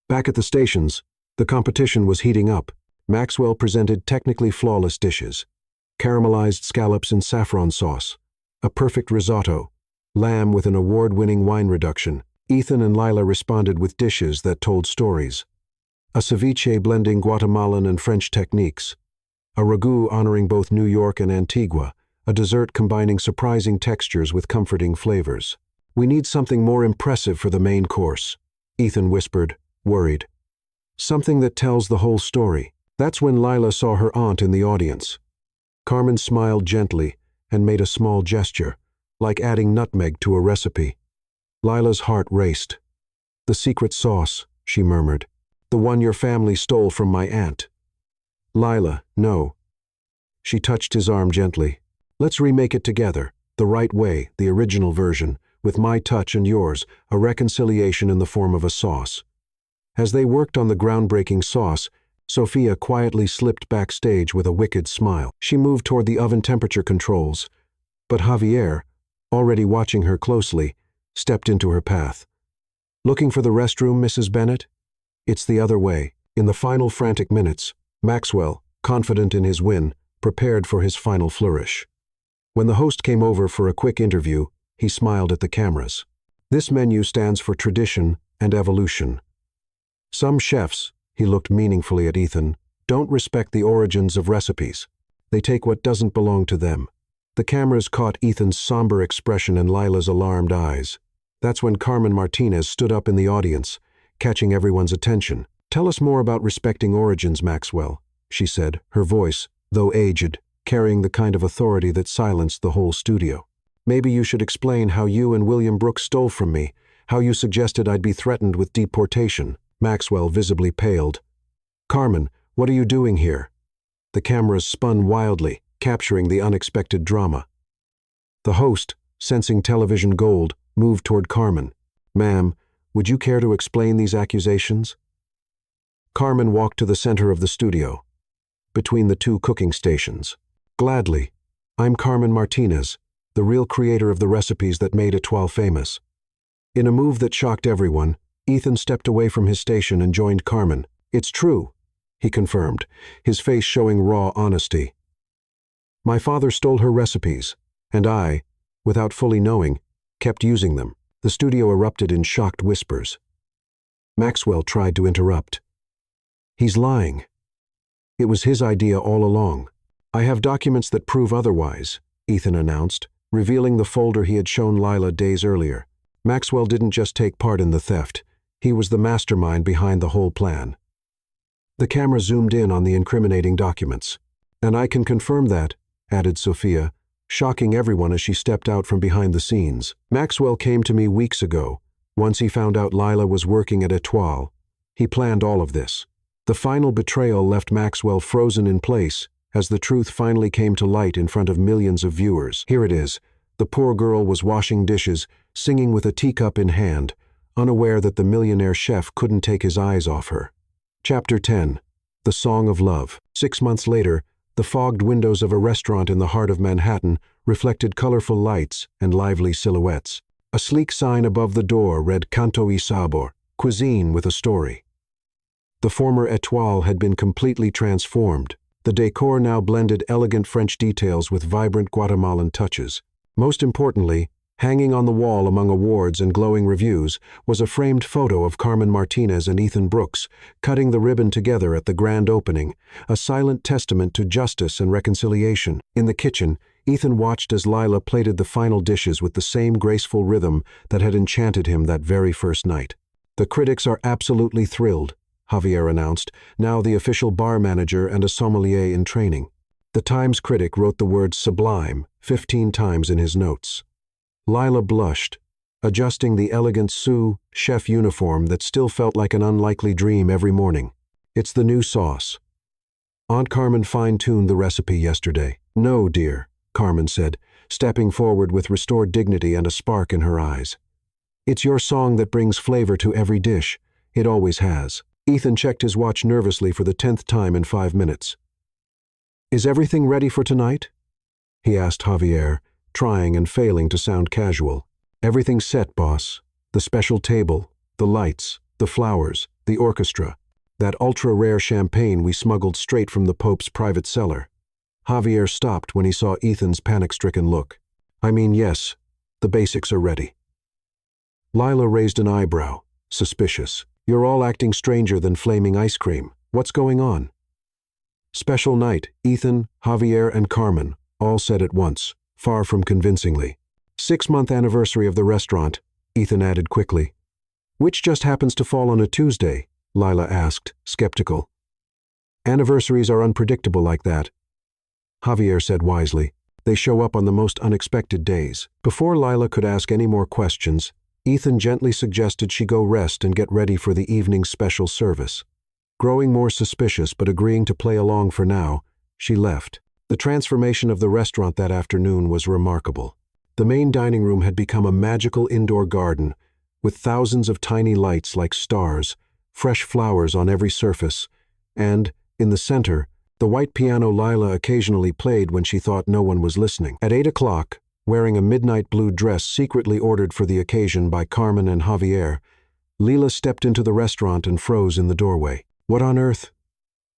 Back at the stations, the competition was heating up. Maxwell presented technically flawless dishes: caramelized scallops in saffron sauce, a perfect risotto, lamb with an award-winning wine reduction. Ethan and Lila responded with dishes that told stories: a ceviche blending Guatemalan and French techniques, a ragu honoring both New York and Antigua, a dessert combining surprising textures with comforting flavors. "We need something more impressive for the main course," Ethan whispered, worried. "Something that tells the whole story." That's when Lila saw her aunt in the audience. Carmen smiled gently and made a small gesture, like adding nutmeg to a recipe. Lila's heart raced. "The secret sauce," she murmured. "The one your family stole from my aunt." "Lila, no." She touched his arm gently. "Let's remake it together, the right way, the original version, with my touch and yours, a reconciliation in the form of a sauce." As they worked on the groundbreaking sauce, Sophia quietly slipped backstage with a wicked smile. She moved toward the oven temperature controls, but Javier, already watching her closely, stepped into her path. "Looking for the restroom, Mrs. Bennett?" "It's the other way." In the final frantic minutes, Maxwell, confident in his win, prepared for his final flourish. When the host came over for a quick interview, he smiled at the cameras. "This menu stands for tradition and evolution. Some chefs, he looked meaningfully at Ethan, don't respect the origins of recipes. They take what doesn't belong to them. The cameras caught Ethan's somber expression and Lila's alarmed eyes. That's when Carmen Martinez stood up in the audience, catching everyone's attention. "Tell us more about respecting origins, Maxwell," she said, her voice, though aged, carrying the kind of authority that silenced the whole studio. "Maybe you should explain how you and William Brooks stole from me, how you suggested I'd be threatened with deportation." Maxwell visibly paled. "Carmen, what are you doing here?" The cameras spun wildly, capturing the unexpected drama. The host, sensing television gold, moved toward Carmen. "Ma'am, would you care to explain these accusations?" Carmen walked to the center of the studio, between the two cooking stations. "Gladly. I'm Carmen Martinez, the real creator of the recipes that made Etoile famous." In a move that shocked everyone, Ethan stepped away from his station and joined Carmen. "It's true," he confirmed, his face showing raw honesty. "My father stole her recipes, and I, without fully knowing, kept using them." The studio erupted in shocked whispers. Maxwell tried to interrupt. "He's lying. It was his idea all along." "I have documents that prove otherwise," Ethan announced, revealing the folder he had shown Lila days earlier. Maxwell didn't just take part in the theft. He was the mastermind behind the whole plan. The camera zoomed in on the incriminating documents. "And I can confirm that," added Sophia, shocking everyone as she stepped out from behind the scenes. "Maxwell came to me weeks ago, once he found out Lila was working at Etoile. He planned all of this." The final betrayal left Maxwell frozen in place as the truth finally came to light in front of millions of viewers. Here it is. The poor girl was washing dishes, singing with a teacup in hand, unaware that the millionaire chef couldn't take his eyes off her. Chapter 10. The Song of Love. 6 months later, the fogged windows of a restaurant in the heart of Manhattan reflected colorful lights and lively silhouettes. A sleek sign above the door read Canto y Sabor, cuisine with a story. The former Etoile had been completely transformed. The decor now blended elegant French details with vibrant Guatemalan touches. Most importantly, hanging on the wall among awards and glowing reviews, was a framed photo of Carmen Martinez and Ethan Brooks cutting the ribbon together at the grand opening, a silent testament to justice and reconciliation. In the kitchen, Ethan watched as Lila plated the final dishes with the same graceful rhythm that had enchanted him that very first night. "The critics are absolutely thrilled," Javier announced, now the official bar manager and a sommelier in training. The Times critic wrote the word sublime 15 times in his notes. Lila blushed, adjusting the elegant sous chef uniform that still felt like an unlikely dream every morning. "It's the new sauce. Aunt Carmen fine-tuned the recipe yesterday." "No, dear," Carmen said, stepping forward with restored dignity and a spark in her eyes. "It's your song that brings flavor to every dish. It always has." Ethan checked his watch nervously for the 10th time in 5 minutes. "Is everything ready for tonight?" he asked Javier, trying and failing to sound casual. "Everything's set, boss. The special table, the lights, the flowers, the orchestra, that ultra-rare champagne we smuggled straight from the Pope's private cellar." Javier stopped when he saw Ethan's panic-stricken look. "I mean, yes, the basics are ready." Lila raised an eyebrow, suspicious. "You're all acting stranger than flaming ice cream. What's going on?" "Special night," Ethan, Javier, and Carmen all said at once, far from convincingly. 6-month anniversary of the restaurant, Ethan added quickly. "Which just happens to fall on a Tuesday?" Lila asked, skeptical. "Anniversaries are unpredictable like that," Javier said wisely. "They show up on the most unexpected days." Before Lila could ask any more questions, Ethan gently suggested she go rest and get ready for the evening's special service. Growing more suspicious but agreeing to play along for now, she left. The transformation of the restaurant that afternoon was remarkable. The main dining room had become a magical indoor garden, with thousands of tiny lights like stars, fresh flowers on every surface, and, in the center, the white piano Lila occasionally played when she thought no one was listening. At 8 o'clock, wearing a midnight blue dress secretly ordered for the occasion by Carmen and Javier, Lila stepped into the restaurant and froze in the doorway. What on earth?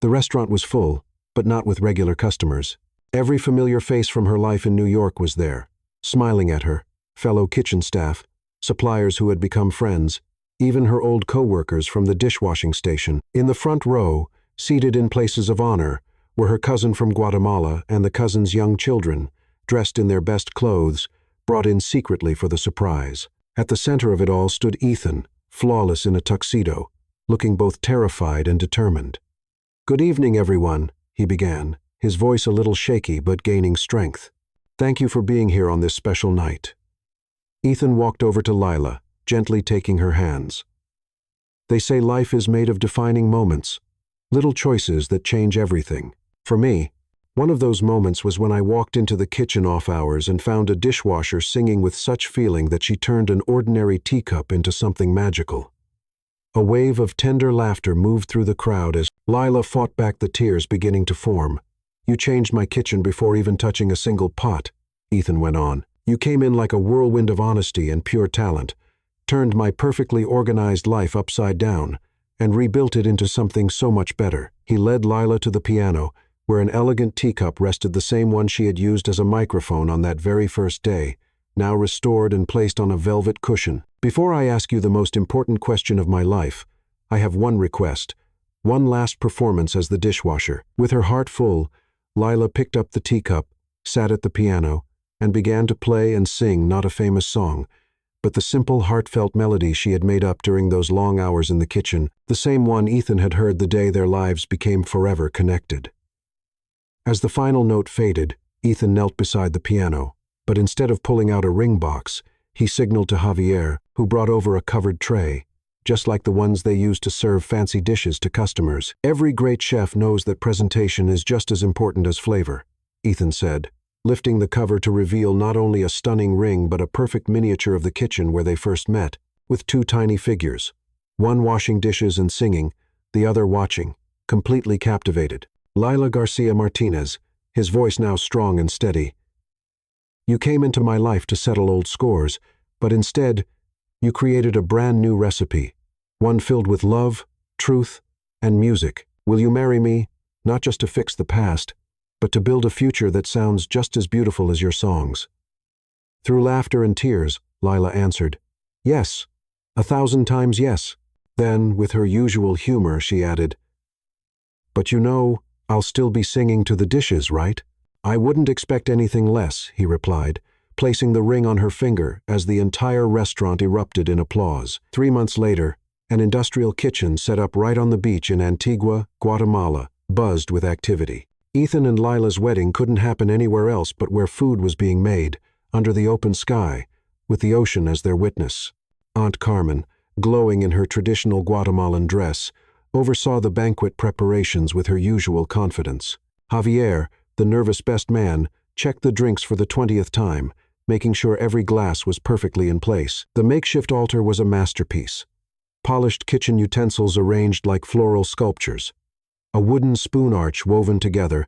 The restaurant was full, but not with regular customers. Every familiar face from her life in New York was there, smiling at her, fellow kitchen staff, suppliers who had become friends, even her old co-workers from the dishwashing station. In the front row, seated in places of honor, were her cousin from Guatemala and the cousin's young children, dressed in their best clothes, brought in secretly for the surprise. At the center of it all stood Ethan, flawless in a tuxedo, looking both terrified and determined. "Good evening, everyone," he began, his voice a little shaky but gaining strength. "Thank you for being here on this special night." Ethan walked over to Lila, gently taking her hands. "They say life is made of defining moments, little choices that change everything. For me, one of those moments was when I walked into the kitchen off hours and found a dishwasher singing with such feeling that she turned an ordinary teacup into something magical." A wave of tender laughter moved through the crowd as Lila fought back the tears beginning to form. "You changed my kitchen before even touching a single pot," Ethan went on. "You came in like a whirlwind of honesty and pure talent, turned my perfectly organized life upside down, and rebuilt it into something so much better." He led Lila to the piano, where an elegant teacup rested, the same one she had used as a microphone on that very first day, now restored and placed on a velvet cushion. "Before I ask you the most important question of my life, I have one request, one last performance as the dishwasher." With her heart full, Lila picked up the teacup, sat at the piano, and began to play and sing not a famous song, but the simple, heartfelt melody she had made up during those long hours in the kitchen, the same one Ethan had heard the day their lives became forever connected. As the final note faded, Ethan knelt beside the piano, but instead of pulling out a ring box, he signaled to Javier, who brought over a covered tray, just like the ones they use to serve fancy dishes to customers. "Every great chef knows that presentation is just as important as flavor," Ethan said, lifting the cover to reveal not only a stunning ring but a perfect miniature of the kitchen where they first met, with two tiny figures, one washing dishes and singing, the other watching, completely captivated. Lila Garcia Martinez, his voice now strong and steady. "You came into my life to settle old scores, but instead, you created a brand new recipe, one filled with love, truth, and music. Will you marry me, not just to fix the past, but to build a future that sounds just as beautiful as your songs?" Through laughter and tears, Lila answered, "Yes, 1,000 times yes." Then, with her usual humor, she added, "But you know, I'll still be singing to the dishes, right?" "I wouldn't expect anything less," he replied, placing the ring on her finger as the entire restaurant erupted in applause. 3 months later, an industrial kitchen set up right on the beach in Antigua, Guatemala, buzzed with activity. Ethan and Lila's wedding couldn't happen anywhere else but where food was being made, under the open sky, with the ocean as their witness. Aunt Carmen, glowing in her traditional Guatemalan dress, oversaw the banquet preparations with her usual confidence. Javier, the nervous best man, checked the drinks for the 20th time, making sure every glass was perfectly in place. The makeshift altar was a masterpiece. Polished kitchen utensils arranged like floral sculptures, a wooden spoon arch woven together,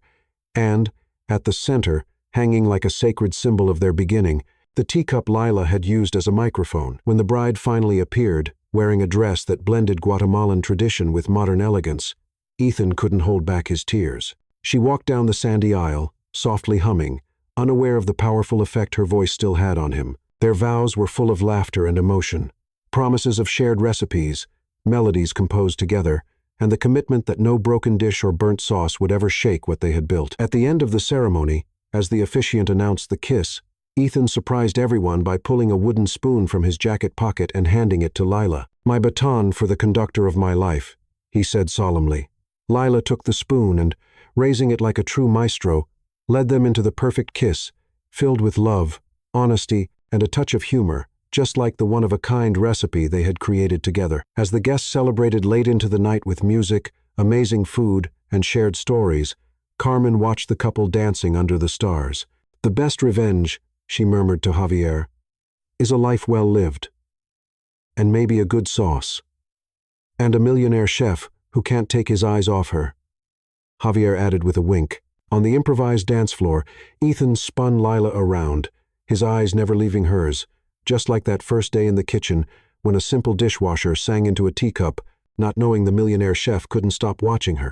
and, at the center, hanging like a sacred symbol of their beginning, the teacup Lila had used as a microphone. When the bride finally appeared, wearing a dress that blended Guatemalan tradition with modern elegance, Ethan couldn't hold back his tears. She walked down the sandy aisle, softly humming, unaware of the powerful effect her voice still had on him. Their vows were full of laughter and emotion, promises of shared recipes, melodies composed together, and the commitment that no broken dish or burnt sauce would ever shake what they had built. At the end of the ceremony, as the officiant announced the kiss, Ethan surprised everyone by pulling a wooden spoon from his jacket pocket and handing it to Lila. "My baton for the conductor of my life," he said solemnly. Lila took the spoon and, raising it like a true maestro, led them into the perfect kiss, filled with love, honesty, and a touch of humor, just like the one-of-a-kind recipe they had created together. As the guests celebrated late into the night with music, amazing food, and shared stories, Carmen watched the couple dancing under the stars. "The best revenge," she murmured to Javier, "is a life well lived. And maybe a good sauce. And a millionaire chef who can't take his eyes off her," Javier added with a wink. On the improvised dance floor, Ethan spun Lila around, his eyes never leaving hers, just like that first day in the kitchen when a simple dishwasher sang into a teacup, not knowing the millionaire chef couldn't stop watching her.